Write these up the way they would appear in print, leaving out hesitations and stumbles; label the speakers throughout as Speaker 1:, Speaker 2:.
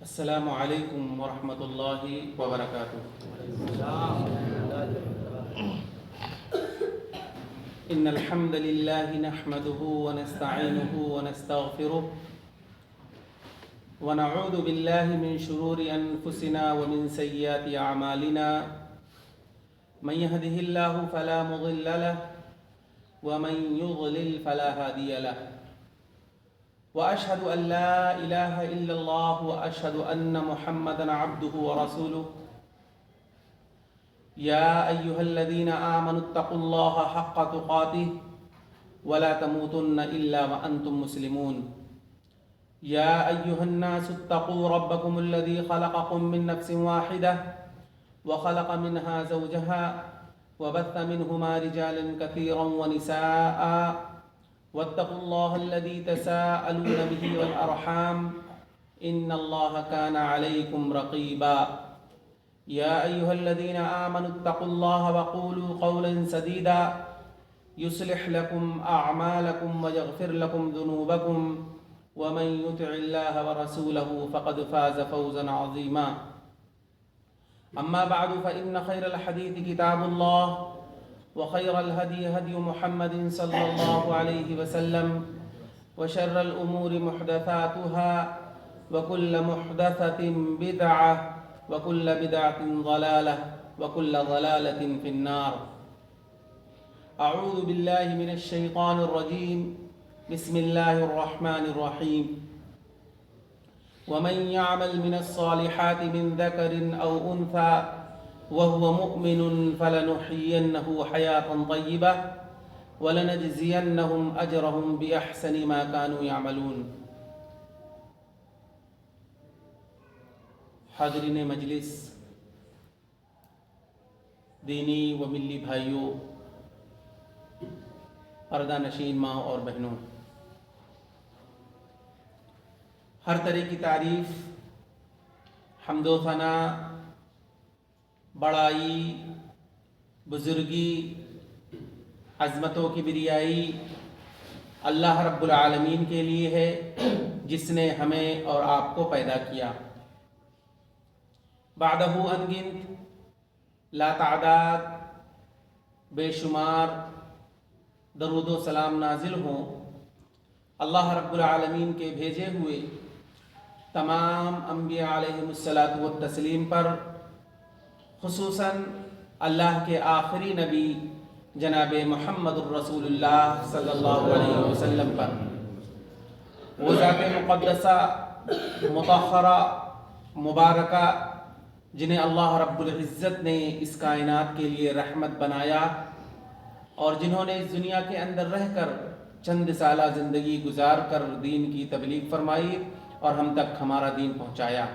Speaker 1: السلام علیکم ورحمۃ اللہ وبرکاتہ۔ ان الحمد للہ نحمده ونستعینه ونستغفره ونعوذ باللہ من شرور انفسنا ومن سیئات اعمالنا من يهده اللہ فلا مضل له ومن يضلل فلا هادی له وأشهد أن لا إله إلا الله وأشهد أن محمدًا عبده ورسوله يا أيها الذين آمنوا اتقوا الله حق تقاته ولا تموتن إلا وأنتم مسلمون يا أيها الناس اتقوا ربكم الذي خلقكم من نفس واحدة وخلق منها زوجها وبث منهما رجالا كثيرا ونساء واتقوا الله الذي تساءلون به والأرحام إن الله كان عليكم رقيبا يا أيها الذين آمنوا اتقوا الله وقولوا قولا سديدا يصلح لكم أعمالكم ويغفر لكم ذنوبكم ومن يطع الله ورسوله فقد فاز فوزا عظيما أما بعد فإن خير الحديث كتاب الله وخير الهدي هدي محمد صلى الله عليه وسلم وشر الأمور محدثاتها وكل محدثة بدعة وكل بدعة ضلالة وكل ضلالة في النار أعوذ بالله من الشيطان الرجيم بسم الله الرحمن الرحيم ومن يعمل من الصالحات من ذكر أو أنثى وهو مؤمن فلنحيينه حياة طيبة ولنجزينهم أجرهم بأحسن ما كانوا يعملون۔ حاضرین مجلس، دینی و ملی بھائیوں، پردہ نشین ماں اور بہنوں، ہر طرح کی تعریف، حمد و ثنا، بڑائی، بزرگی، عظمت و کبریائی اللہ رب العالمین کے لیے ہے، جس نے ہمیں اور آپ کو پیدا کیا۔ بعدہ انگنت، لا تعداد، بے شمار درود و سلام نازل ہوں اللہ رب العالمین کے بھیجے ہوئے تمام انبیاء علیہم الصلاۃ والتسلیم پر، خصوصاً اللہ کے آخری نبی جناب محمد الرسول اللہ صلی اللہ علیہ وسلم پر۔ وہ ذات مقدسہ، مطہرہ، مبارکہ، جنہیں اللہ رب العزت نے اس کائنات کے لیے رحمت بنایا، اور جنہوں نے اس دنیا کے اندر رہ کر چند سالہ زندگی گزار کر دین کی تبلیغ فرمائی اور ہم تک ہمارا دین پہنچایا۔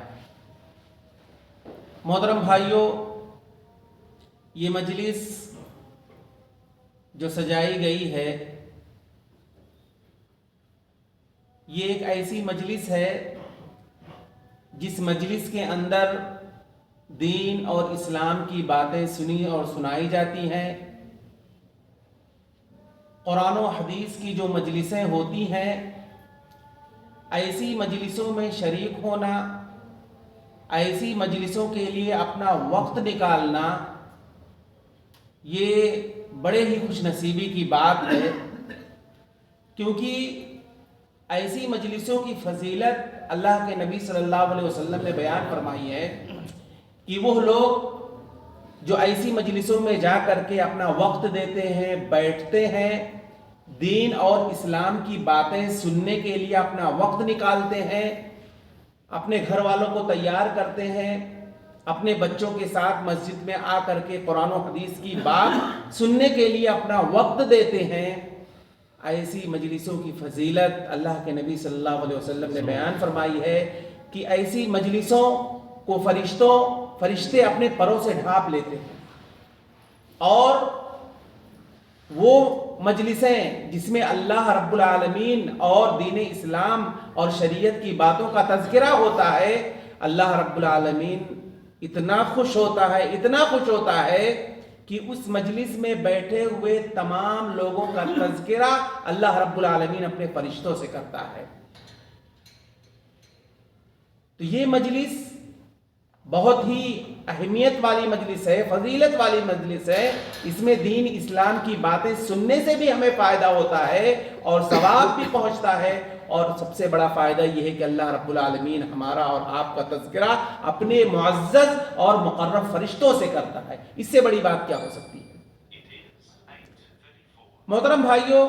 Speaker 1: محترم بھائیوں، یہ مجلس جو سجائی گئی ہے، یہ ایک ایسی مجلس ہے جس مجلس کے اندر دین اور اسلام کی باتیں سنی اور سنائی جاتی ہیں۔ قرآن و حدیث کی جو مجلسیں ہوتی ہیں، ایسی مجلسوں میں شریک ہونا، ایسی مجلسوں کے لیے اپنا وقت نکالنا، یہ بڑے ہی خوش نصیبی کی بات ہے، کیونکہ ایسی مجلسوں کی فضیلت اللہ کے نبی صلی اللہ علیہ وسلم نے بیان فرمائی ہے کہ وہ لوگ جو ایسی مجلسوں میں جا کر کے اپنا وقت دیتے ہیں، بیٹھتے ہیں، دین اور اسلام کی باتیں سننے کے لیے اپنا وقت نکالتے ہیں، اپنے گھر والوں کو تیار کرتے ہیں، اپنے بچوں کے ساتھ مسجد میں آ کر کے قرآن و حدیث کی بات سننے کے لیے اپنا وقت دیتے ہیں، ایسی مجلسوں کی فضیلت اللہ کے نبی صلی اللہ علیہ وسلم نے بیان فرمائی ہے کہ ایسی مجلسوں کو فرشتے اپنے پروں سے ڈھانپ لیتے ہیں، اور وہ مجلسیں جس میں اللہ رب العالمین اور دین اسلام اور شریعت کی باتوں کا تذکرہ ہوتا ہے، اللہ رب العالمین اتنا خوش ہوتا ہے کہ اس مجلس میں بیٹھے ہوئے تمام لوگوں کا تذکرہ اللہ رب العالمین اپنے فرشتوں سے کرتا ہے۔ تو یہ مجلس بہت ہی اہمیت والی مجلس ہے، فضیلت والی مجلس ہے. اس میں دین اسلام کی باتیں سننے سے بھی ہمیں فائدہ ہوتا ہے اور ثواب بھی پہنچتا ہے، اور سب سے بڑا فائدہ یہ ہے کہ اللہ رب العالمین ہمارا اور آپ کا تذکرہ اپنے معزز اور مقرب فرشتوں سے کرتا ہے. اس سے بڑی بات کیا ہو سکتی ہے؟ محترم بھائیوں،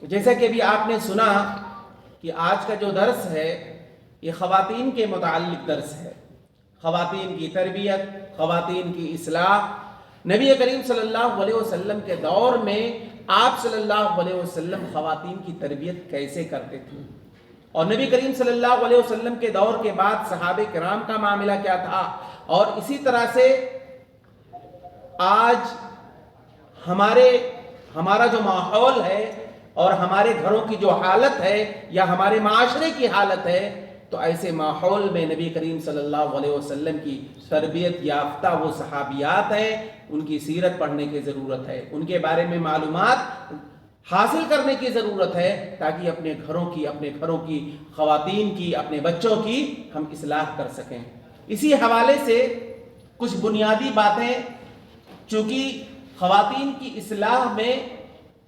Speaker 1: جیسا کہ ابھی آپ نے سنا کہ آج کا جو درس ہے یہ خواتین کے متعلق درس ہے. خواتین کی تربیت، خواتین کی اصلاح. نبی کریم صلی اللہ علیہ وسلم کے دور میں آپ صلی اللہ علیہ وسلم خواتین کی تربیت کیسے کرتے تھے، اور نبی کریم صلی اللہ علیہ وسلم کے دور کے بعد صحابہ کرام کا معاملہ کیا تھا، اور اسی طرح سے آج ہمارا جو ماحول ہے اور ہمارے گھروں کی جو حالت ہے یا ہمارے معاشرے کی حالت ہے، تو ایسے ماحول میں نبی کریم صلی اللہ علیہ وسلم کی تربیت یافتہ وہ صحابیات ہیں، ان کی سیرت پڑھنے کی ضرورت ہے، ان کے بارے میں معلومات حاصل کرنے کی ضرورت ہے، تاکہ اپنے گھروں کی خواتین کی، اپنے بچوں کی ہم اصلاح کر سکیں. اسی حوالے سے کچھ بنیادی باتیں، چونکہ خواتین کی اصلاح میں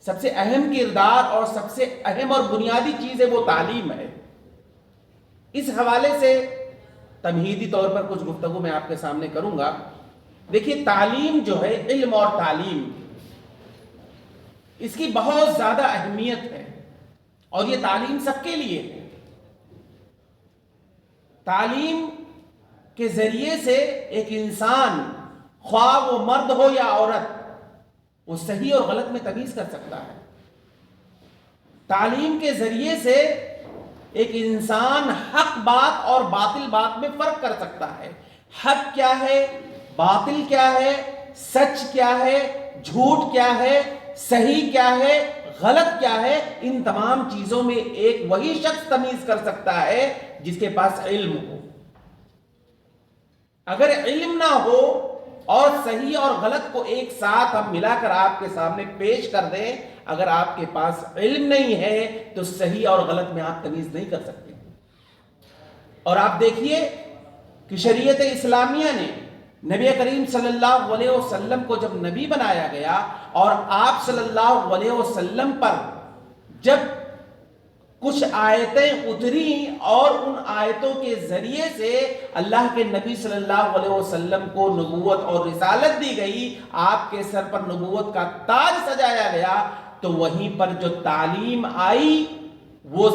Speaker 1: سب سے اہم کردار اور سب سے اہم اور بنیادی چیز ہے وہ تعلیم ہے. اس حوالے سے تمہیدی طور پر کچھ گفتگو میں آپ کے سامنے کروں گا. دیکھیے، تعلیم جو ہے، علم اور تعلیم، اس کی بہت زیادہ اہمیت ہے، اور یہ تعلیم سب کے لیے ہے. تعلیم کے ذریعے سے ایک انسان، خواہ وہ مرد ہو یا عورت، وہ صحیح اور غلط میں تمیز کر سکتا ہے. تعلیم کے ذریعے سے ایک انسان حق بات اور باطل بات میں فرق کر سکتا ہے. حق کیا ہے، باطل کیا ہے، سچ کیا ہے، جھوٹ کیا ہے، صحیح کیا ہے، غلط کیا ہے، ان تمام چیزوں میں ایک وہی شخص تمیز کر سکتا ہے جس کے پاس علم ہو. اگر علم نہ ہو اور صحیح اور غلط کو ایک ساتھ ہم ملا کر آپ کے سامنے پیش کر دیں، اگر آپ کے پاس علم نہیں ہے تو صحیح اور غلط میں آپ تمیز نہیں کر سکتے. اور آپ دیکھیے کہ شریعت اسلامیہ نے نبی کریم صلی اللہ علیہ وسلم کو جب نبی بنایا گیا، اور آپ صلی اللہ علیہ وسلم پر جب کچھ آیتیں اتری اور ان آیتوں کے ذریعے سے اللہ کے نبی صلی اللہ علیہ وسلم کو نبوت اور رسالت دی گئی، آپ کے سر پر نبوت کا تاج سجایا گیا، تو وہیں پر جو تعلیم آئی، وہ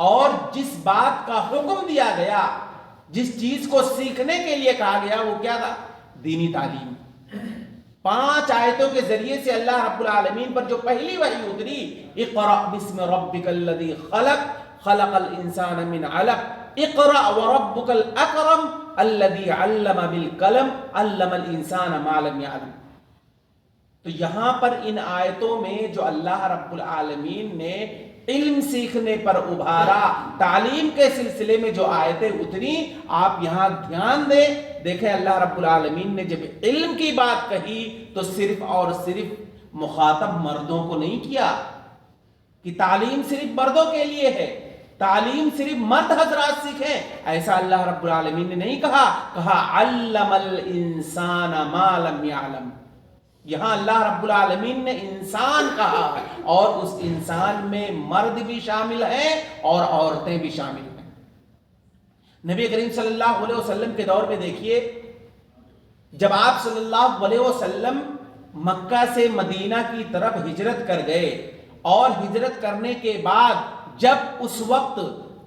Speaker 1: اور جس بات کا حکم دیا گیا، جس چیز کو سیکھنے کے لیے کہا گیا، وہ کیا تھا؟ دینی تعلیم. 5 آیتوں کے ذریعے سے اللہ رب العالمین پر جو پہلی وحی اتری، اقرأ بسم ربک الذی خلق خلق الانسان من علق اقرأ وربک الاکرم الذی علم بالقلم علم الانسان ما لم يعلم. تو یہاں پر ان آیتوں میں جو اللہ رب العالمین نے علم سیکھنے پر ابھارا، تعلیم کے سلسلے میں جو آیتیں اتری، آپ یہاں دھیان دیں. دیکھیں، اللہ رب العالمین نے جب علم کی بات کہی تو صرف اور صرف مخاطب مردوں کو نہیں کیا کہ تعلیم صرف مردوں کے لیے ہے، تعلیم صرف مرد حضرات سیکھیں، ایسا اللہ رب العالمین نے نہیں کہا علم الانسان ما لم يعلم. یہاں اللہ رب العالمین نے انسان کہا، اور اس انسان میں مرد بھی شامل ہیں اور عورتیں بھی شامل ہیں. نبی کریم صلی اللہ علیہ وسلم کے دور میں دیکھیے، جب آپ صلی اللہ علیہ وسلم مکہ سے مدینہ کی طرف ہجرت کر گئے، اور ہجرت کرنے کے بعد جب اس وقت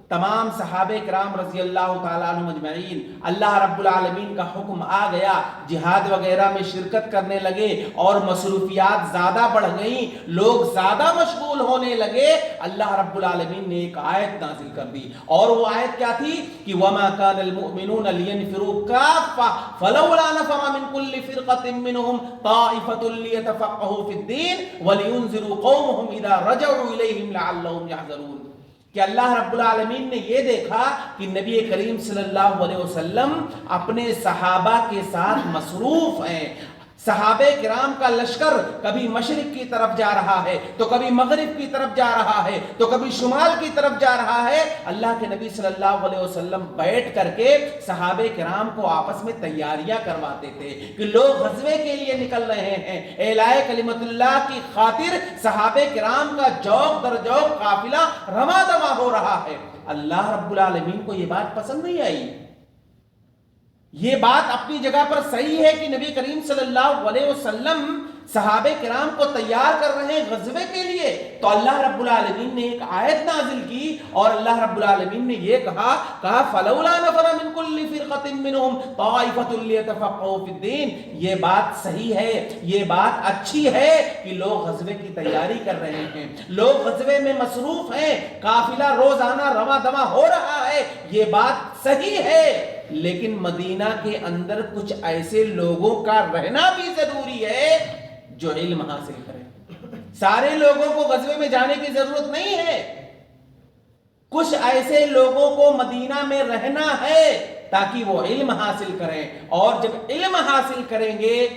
Speaker 1: تمام صحابہ کرام رضی اللہ تعالیٰ عنہ مجمعین، اللہ رب العالمین کا حکم آ گیا، جہاد وغیرہ میں شرکت کرنے لگے، اور مصروفیات زیادہ بڑھ گئیں، لوگ زیادہ مشغول ہونے لگے، اللہ رب العالمین نے ایک آیت نازل کر دی. اور وہ آیت کیا تھی کہ وَمَا كَانَ الْمُؤْمِنُونَ لِيَنْفِرُوا كَافَّةً فَلَوْلَا نَفَرَ مِنْ كُلِّ فِرْقَةٍ مِّنْهُمْ طَائِفَةٌ لِيَتَفَقَّهُوا فِي الدِّينِ وَلِيُنذِرُوا قَوْمَهُمْ إِذَا رَجَعُوا إِلَيْهِمْ لَعَلَّهُمْ يَحْذَرُونَ. کہ اللہ رب العالمین نے یہ دیکھا کہ نبی کریم صلی اللہ علیہ وسلم اپنے صحابہ کے ساتھ مصروف ہیں، صحابہ کرام کا لشکر کبھی مشرق کی طرف جا رہا ہے تو کبھی مغرب کی طرف جا رہا ہے تو کبھی شمال کی طرف جا رہا ہے. اللہ کے نبی صلی اللہ علیہ وسلم بیٹھ کر کے صحابہ کرام کو آپس میں تیاریاں کرواتے تھے کہ لوگ غزوے کے لیے نکل رہے ہیں, اعلاء کلمت اللہ کی خاطر صحابہ کرام کا جوق در جوق قافلہ رواں دواں ہو رہا ہے. اللہ رب العالمین کو یہ بات پسند نہیں آئی. یہ بات اپنی جگہ پر صحیح ہے کہ نبی کریم صلی اللہ علیہ وسلم صحابہ کرام کو تیار کر رہے ہیں غزوے کے لیے, تو اللہ رب العالمین نے ایک آیت نازل کی اور اللہ رب العالمین نے یہ کہا فَلَوْلَا نَفَرَ مِن كُلِّ فِرْقَةٍ مِّنْهُمْ طَائِفَةٌ لِيَتَفَقَّهُوا فِي الدِّينِ. یہ بات صحیح ہے, یہ بات اچھی ہے کہ لوگ غزوے کی تیاری کر رہے ہیں, لوگ غزوے میں مصروف ہیں, قافلہ روزانہ رواں دواں ہو رہا ہے, یہ بات صحیح ہے. لیکن مدینہ کے اندر کچھ ایسے لوگوں کا رہنا بھی ضروری ہے جو علم حاصل کریں. سارے لوگوں کو غزوے میں جانے کی ضرورت نہیں ہے, کچھ ایسے لوگوں کو مدینہ میں رہنا ہے تاکہ وہ علم حاصل کریں, اور جب علم حاصل کریں گے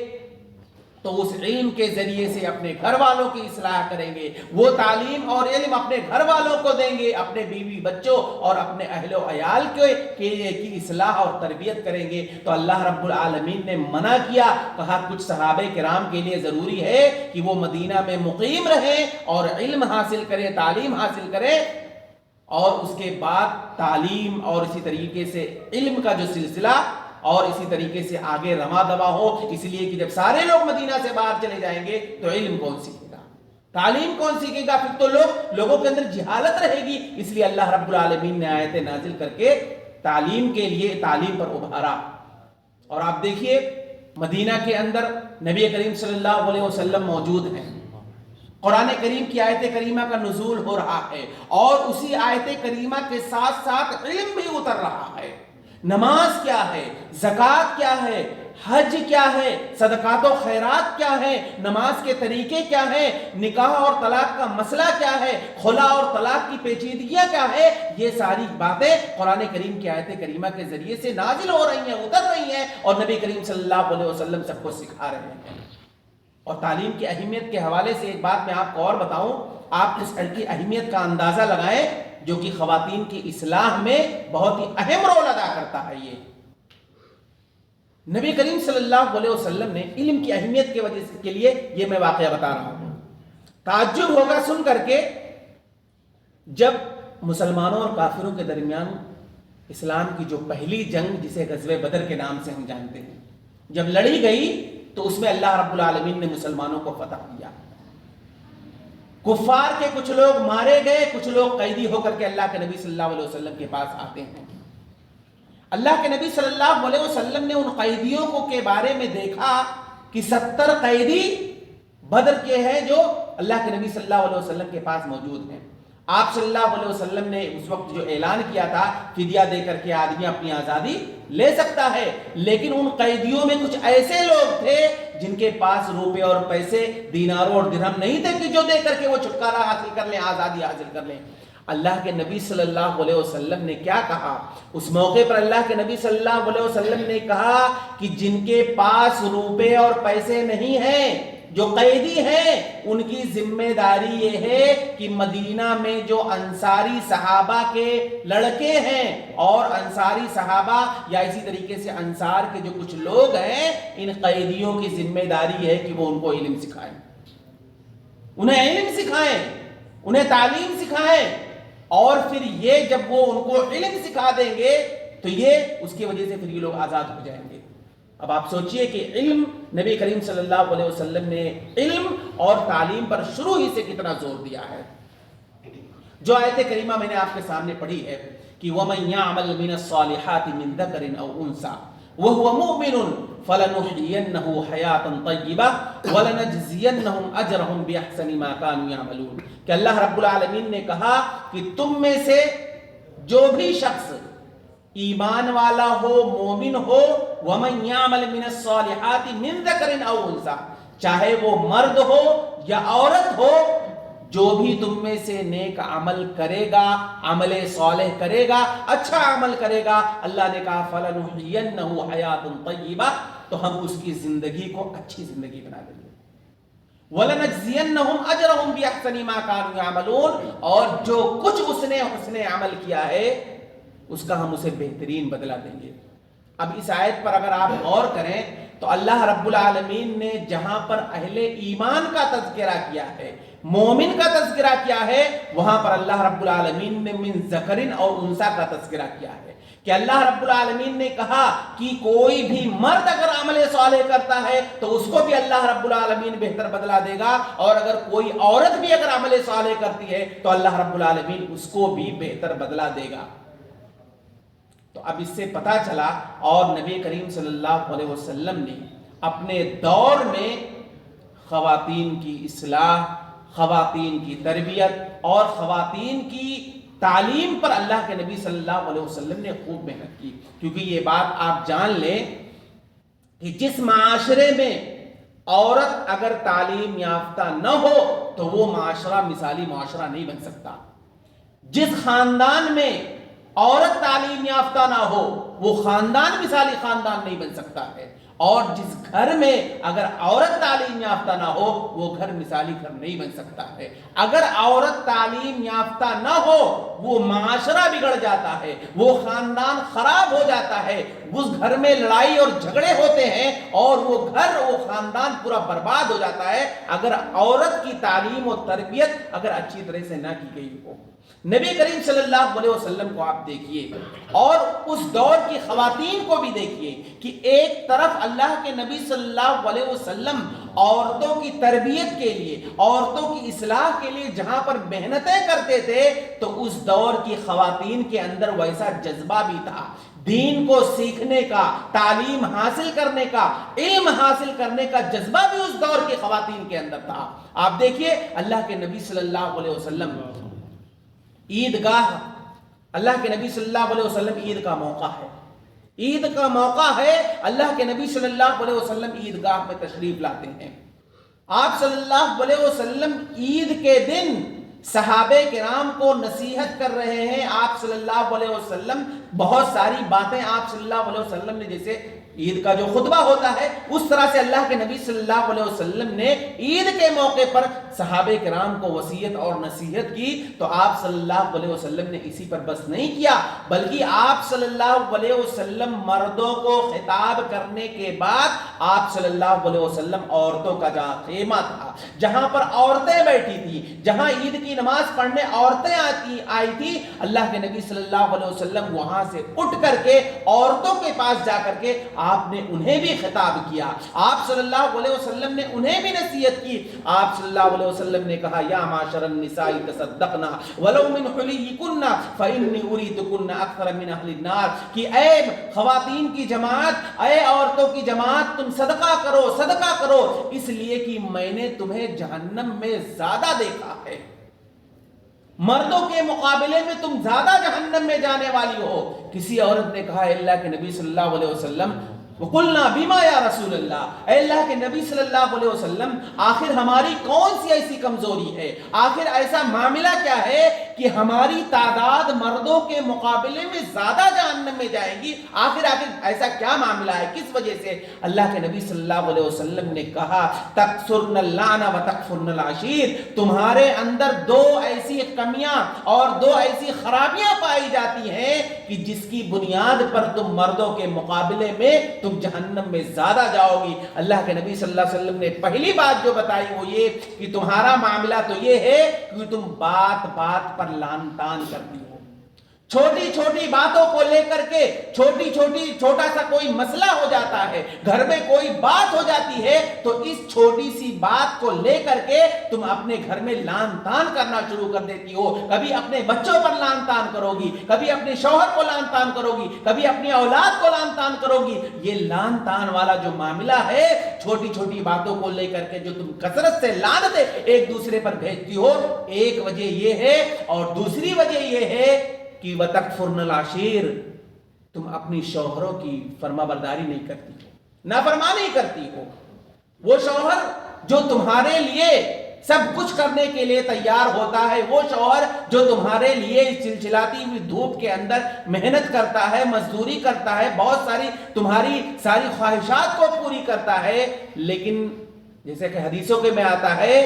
Speaker 1: تو اس علم کے ذریعے سے اپنے گھر والوں کی اصلاح کریں گے, وہ تعلیم اور علم اپنے گھر والوں کو دیں گے, اپنے بیوی بچوں اور اپنے اہل و عیال کی اصلاح اور تربیت کریں گے. تو اللہ رب العالمین نے منع کیا, کہا کچھ صحابہ کرام کے لیے ضروری ہے کہ وہ مدینہ میں مقیم رہیں اور علم حاصل کریں, تعلیم حاصل کریں, اور اس کے بعد تعلیم اور اسی طریقے سے علم کا جو سلسلہ اور اسی طریقے سے آگے رواں دواں ہو. اس لیے کہ جب سارے لوگ مدینہ سے باہر چلے جائیں گے تو علم کون سیکھے گا, تعلیم کون سیکھے گا, پھر تو لوگوں کے اندر جہالت رہے گی. اس لیے اللہ رب العالمین نے آیتیں نازل کر کے تعلیم کے لیے تعلیم پر ابھارا. اور آپ دیکھیے مدینہ کے اندر نبی کریم صلی اللہ علیہ وسلم موجود ہیں, قرآن کریم کی آیت کریمہ کا نزول ہو رہا ہے, اور اسی آیت کریمہ کے ساتھ ساتھ علم بھی اتر رہا ہے. نماز کیا ہے, زکوٰۃ کیا ہے, حج کیا ہے, صدقات و خیرات کیا ہے, نماز کے طریقے کیا ہیں, نکاح اور طلاق کا مسئلہ کیا ہے, خلا اور طلاق کی پیچیدگیاں کیا ہے, یہ ساری باتیں قرآن کریم کی آیت کریمہ کے ذریعے سے نازل ہو رہی ہیں, اتر رہی ہیں, اور نبی کریم صلی اللہ علیہ وسلم سب کو سکھا رہے ہیں. اور تعلیم کی اہمیت کے حوالے سے ایک بات میں آپ کو اور بتاؤں, آپ اس کی اہمیت کا اندازہ لگائیں جو کہ خواتین کی اصلاح میں بہت ہی اہم رول ادا کرتا ہے. یہ نبی کریم صلی اللہ علیہ وسلم نے علم کی اہمیت کی وجہ کے لیے یہ میں واقعہ بتا رہا ہوں. تعجب ہوگا سن کر کے, جب مسلمانوں اور کافروں کے درمیان اسلام کی جو پہلی جنگ جسے غزوہ بدر کے نام سے ہم جانتے ہیں جب لڑی گئی تو اس میں اللہ رب العالمین نے مسلمانوں کو فتح دیا. کفار کے کچھ لوگ مارے گئے, کچھ لوگ قیدی ہو کر کے اللہ کے نبی صلی اللہ علیہ وسلم کے پاس آتے ہیں. اللہ کے نبی صلی اللہ علیہ وسلم نے ان قیدیوں کو کے بارے میں دیکھا کہ 70 قیدی بدر کے ہیں جو اللہ کے نبی صلی اللہ علیہ وسلم کے پاس موجود ہیں. آپ صلی اللہ علیہ وسلم نے اس وقت جو اعلان کیا تھا فدیہ دے کر کے آدمی اپنی آزادی لے سکتا ہے, لیکن ان قیدیوں میں کچھ ایسے لوگ تھے جن کے پاس روپے اور پیسے, دیناروں اور درہم نہیں تھے کہ جو دے کر کے وہ چھٹکارا حاصل کر لیں, آزادی حاصل کر لیں. اللہ کے نبی صلی اللہ علیہ وسلم نے کیا کہا اس موقع پر؟ اللہ کے نبی صلی اللہ علیہ وسلم نے کہا کہ جن کے پاس روپے اور پیسے نہیں ہیں, جو قیدی ہیں, ان کی ذمہ داری یہ ہے کہ مدینہ میں جو انصاری صحابہ کے لڑکے ہیں اور انصاری صحابہ یا اسی طریقے سے انصار کے جو کچھ لوگ ہیں, ان قیدیوں کی ذمہ داری ہے کہ وہ ان کو علم سکھائیں, انہیں علم سکھائیں, انہیں تعلیم سکھائیں, اور پھر یہ جب وہ ان کو علم سکھا دیں گے تو یہ اس کی وجہ سے پھر یہ لوگ آزاد ہو جائیں گے. اب آپ سوچئے کہ علم, نبی کریم صلی اللہ علیہ وسلم نے علم اور تعلیم پر شروع ہی سے کتنا زور دیا ہے. جو آیت کریمہ میں نے آپ کے سامنے پڑھی ہے کہ وَمَن يَعْمَلْ مِنَ الصَّالِحَاتِ مِن ذَكَرٍ أَوْ أُنثَىٰ وَهُوَ مُؤْمِنٌ فَلَنُحْيِيَنَّهُ حَيَاةً طَيِّبَةً وَلَنَجْزِيَنَّهُمْ أَجْرَهُمْ بِأَحْسَنِ مَا كَانُوا يَعْمَلُونَ. کہ اللہ رب العالمین نے کہا کہ تم میں سے جو بھی شخص ایمان والا ہو, مومن ہو, وَمَن يَعْمَلْ مِنَ الصَّالِحَاتِ مِن ذَكَرٍ أَوْ أُنثَىٰ, چاہے وہ مرد ہو یا عورت ہو, جو بھی تم میں سے نیک عمل کرے گا, عمل صالح کرے گا, اچھا عمل کرے گا, اللہ نے کہا فَلَنُحْيِيَنَّهُ حَيَاةً طَيِّبَةً, تو ہم اس کی زندگی کو اچھی زندگی بنا دیں گے۔ وَلَنَجْزِيَنَّهُمْ أَجْرَهُمْ بِأَحْسَنِ مَا كَانُوا يَعْمَلُونَ، اور جو کچھ اس نے حسن عمل کیا ہے اس کا ہم اسے بہترین بدلہ دیں گے۔ اب اس آیت پر اگر آپ غور کریں تو اللہ رب العالمین نے جہاں پر اہل ایمان کا تذکرہ کیا ہے، مومن کا تذکرہ کیا ہے، وہاں پر اللہ رب العالمین نے من ذکرن اور انثی کا تذکرہ کیا ہے کہ اللہ رب العالمین نے کہا کہ کوئی بھی مرد اگر عمل صالح کرتا ہے تو اس کو بھی اللہ رب العالمین بہتر بدلہ دے گا، اور اگر کوئی عورت بھی اگر عمل صالح کرتی ہے تو اللہ رب العالمین اس کو بھی بہتر بدلہ دے گا۔ تو اب اس سے پتہ چلا، اور نبی کریم صلی اللہ علیہ وسلم نے اپنے دور میں خواتین کی اصلاح، خواتین کی تربیت اور خواتین کی تعلیم پر اللہ کے نبی صلی اللہ علیہ وسلم نے خوب محنت کی، کیونکہ یہ بات آپ جان لیں کہ جس معاشرے میں عورت اگر تعلیم یافتہ نہ ہو تو وہ معاشرہ مثالی معاشرہ نہیں بن سکتا۔ جس خاندان میں عورت تعلیم یافتہ نہ ہو وہ خاندان مثالی خاندان نہیں بن سکتا ہے، اور جس گھر میں اگر عورت تعلیم یافتہ نہ ہو وہ گھر مثالی گھر نہیں بن سکتا ہے۔ اگر عورت تعلیم یافتہ نہ ہو وہ معاشرہ بگڑ جاتا ہے، وہ خاندان خراب ہو جاتا ہے، اس گھر میں لڑائی اور جھگڑے ہوتے ہیں اور وہ گھر وہ خاندان پورا برباد ہو جاتا ہے اگر عورت کی تعلیم و تربیت اگر اچھی طرح سے نہ کی گئی ہو۔ نبی کریم صلی اللہ علیہ وسلم کو آپ دیکھیے اور اس دور کی خواتین کو بھی دیکھیے کہ ایک طرف اللہ کے نبی صلی اللہ علیہ وسلم عورتوں کی تربیت کے لیے، عورتوں کی اصلاح کے لیے جہاں پر محنتیں کرتے تھے، تو اس دور کی خواتین کے اندر ویسا جذبہ بھی تھا، دین کو سیکھنے کا، تعلیم حاصل کرنے کا، علم حاصل کرنے کا جذبہ بھی اس دور کی خواتین کے اندر تھا۔ آپ دیکھیے اللہ کے نبی صلی اللہ علیہ وسلم عیدگاہ، اللہ کے نبی صلی اللہ علیہ وسلم عید کا موقع ہے، عید کا موقع ہے، اللہ کے نبی صلی اللہ علیہ وسلم عیدگاہ میں تشریف لاتے ہیں۔ آپ صلی اللہ علیہ وسلم عید کے دن صحابہ کرام کو نصیحت کر رہے ہیں۔ آپ صلی اللہ علیہ وسلم بہت ساری باتیں آپ صلی اللہ علیہ وسلم نے، جیسے عید کا جو خطبہ ہوتا ہے اس طرح سے اللہ کے نبی صلی اللہ علیہ وسلم نے عید کے موقع پر صحابہ کرام کو وصیت اور نصیحت کی۔ تو آپ صلی اللہ علیہ وسلم نے اسی پر بس نہیں کیا، بلکہ آپ صلی اللہ علیہ وسلم مردوں کو خطاب کرنے کے بعد آپ صلی اللہ علیہ وسلم عورتوں کا جہاں خیمہ تھا، جہاں پر عورتیں بیٹھی تھی، جہاں عید کی نماز پڑھنے عورتیں آئی تھی، اللہ کے نبی صلی اللہ علیہ وسلم وہاں سے اٹھ کر کے عورتوں کے پاس جا کر کے آپ نے انہیں بھی خطاب کیا، آپ صلی اللہ علیہ وسلم نے انہیں بھی نصیحت کی۔ آپ صلی اللہ علیہ وسلم نے کہا یا معاشر النساء تصدقنا ولو من حلیکن فانی اریدکن اکثر من اہل النار، کہ اے خواتین کی جماعت، اے عورتوں کی جماعت، تم صدقہ کرو، صدقہ کرو، اس لیے کہ میں نے تمہیں جہنم میں زیادہ دیکھا ہے، مردوں کے مقابلے میں تم زیادہ جہنم میں جانے والی ہو۔ کسی عورت نے کہا اے اللہ کے نبی صلی اللہ علیہ وسلم وَقُلْنَا بِمَا یا رسول اللہ، اے اللہ کے نبی صلی اللہ علیہ وسلم آخر ہماری کون سی ایسی کمزوری ہے، آخر ایسا معاملہ کیا ہے کہ ہماری تعداد مردوں کے مقابلے میں زیادہ جہنم میں جائے گی، آخر ایسا کیا معاملہ ہے، کس وجہ سے؟ اللہ کے نبی صلی اللہ علیہ وسلم نے کہا تَكْثُرْنَ اللَّعْنَ وَتَكْفُرْنَ الْعَشِيرَ، تمہارے اندر دو ایسی کمیاں اور دو ایسی خرابیاں پائی جاتی ہیں کہ جس کی بنیاد پر تم مردوں کے مقابلے میں تم جہنم میں زیادہ جاؤ گی۔ اللہ کے نبی صلی اللہ علیہ وسلم نے پہلی بات جو بتائی وہ یہ کہ تمہارا معاملہ تو یہ ہے کہ تم بات بات پر لان تان کرتی ہو، چھوٹی چھوٹی باتوں کو لے کر کے چھوٹا سا کوئی مسئلہ ہو جاتا ہے، گھر میں کوئی بات ہو جاتی ہے تو اس چھوٹی سی بات کو لے کر کے تم اپنے گھر میں لان تان کرنا شروع کر دیتی ہو، کبھی اپنے بچوں پر لان تان کرو گی، کبھی اپنے شوہر کو لان تان کرو گی، کبھی اپنی اولاد کو لان تان کرو گی۔ یہ لان تان والا جو معاملہ ہے، چھوٹی چھوٹی باتوں کو لے کر کے جو تم کثرت سے لعنتیں ایک دوسرے پر بھیجتی ہو، ایک وجہ یہ ہے، اور دوسری وجہ یہ ہے کہ وَتَكْفُرْنَ الْعَشِيرَ، تم اپنی شوہروں کی فرما برداری نہیں کرتی ہو، نافرمانی کرتی ہو۔ وہ شوہر جو تمہارے لیے سب کچھ کرنے کے لیے تیار ہوتا ہے، وہ شوہر جو تمہارے لیے اس چلچلاتی ہوئی دھوپ کے اندر محنت کرتا ہے، مزدوری کرتا ہے، بہت ساری تمہاری ساری خواہشات کو پوری کرتا ہے، لیکن جیسے کہ حدیثوں کے میں آتا ہے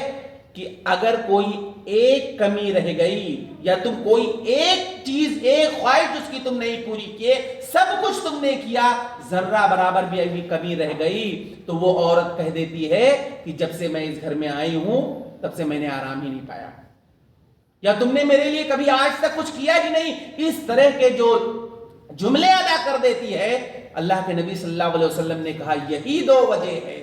Speaker 1: کہ اگر کوئی ایک کمی رہ گئی یا تم کوئی ایک چیز، ایک خواہش اس کی تم نہیں پوری کیے، سب کچھ تم نے کیا، ذرہ برابر بھی اگر کمی رہ گئی تو وہ عورت کہہ دیتی ہے کہ جب سے میں اس گھر میں آئی ہوں تب سے میں نے آرام ہی نہیں پایا، یا تم نے میرے لیے کبھی آج تک کچھ کیا ہی نہیں، اس طرح کے جو جملے ادا کر دیتی ہے۔ اللہ کے نبی صلی اللہ علیہ وسلم نے کہا یہی دو وجہ ہے،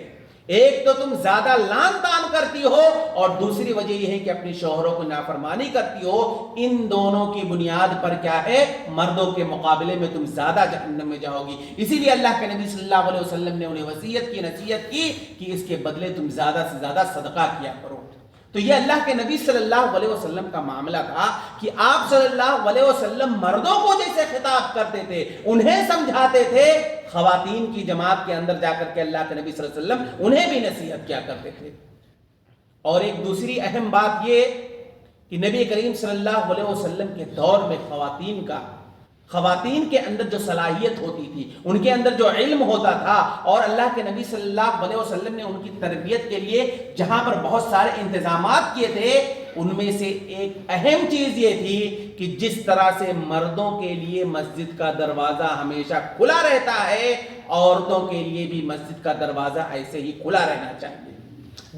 Speaker 1: ایک تو تم زیادہ لان تان کرتی ہو اور دوسری وجہ یہ ہے کہ اپنی شوہروں کو نافرمانی کرتی ہو، ان دونوں کی بنیاد پر کیا ہے، مردوں کے مقابلے میں تم زیادہ جہنم میں جاؤ گی۔ اسی لیے اللہ کے نبی صلی اللہ علیہ وسلم نے انہیں وصیت کی، نصیحت کی کہ اس کے بدلے تم زیادہ سے زیادہ صدقہ کیا کرو۔ تو یہ اللہ کے نبی صلی اللہ علیہ وسلم کا معاملہ تھا کہ آپ صلی اللہ علیہ وسلم مردوں کو جیسے خطاب کرتے تھے، انہیں سمجھاتے تھے، خواتین کی جماعت کے اندر جا کر کے اللہ کے نبی صلی اللہ علیہ وسلم انہیں بھی نصیحت کیا کرتے تھے۔ اور ایک دوسری اہم بات یہ کہ نبی کریم صلی اللہ علیہ وسلم کے دور میں خواتین کے اندر جو صلاحیت ہوتی تھی، ان کے اندر جو علم ہوتا تھا، اور اللہ کے نبی صلی اللہ علیہ وسلم نے ان کی تربیت کے لیے جہاں پر بہت سارے انتظامات کیے تھے، ان میں سے ایک اہم چیز یہ تھی کہ جس طرح سے مردوں کے لیے مسجد کا دروازہ ہمیشہ کھلا رہتا ہے، عورتوں کے لیے بھی مسجد کا دروازہ ایسے ہی کھلا رہنا چاہیے۔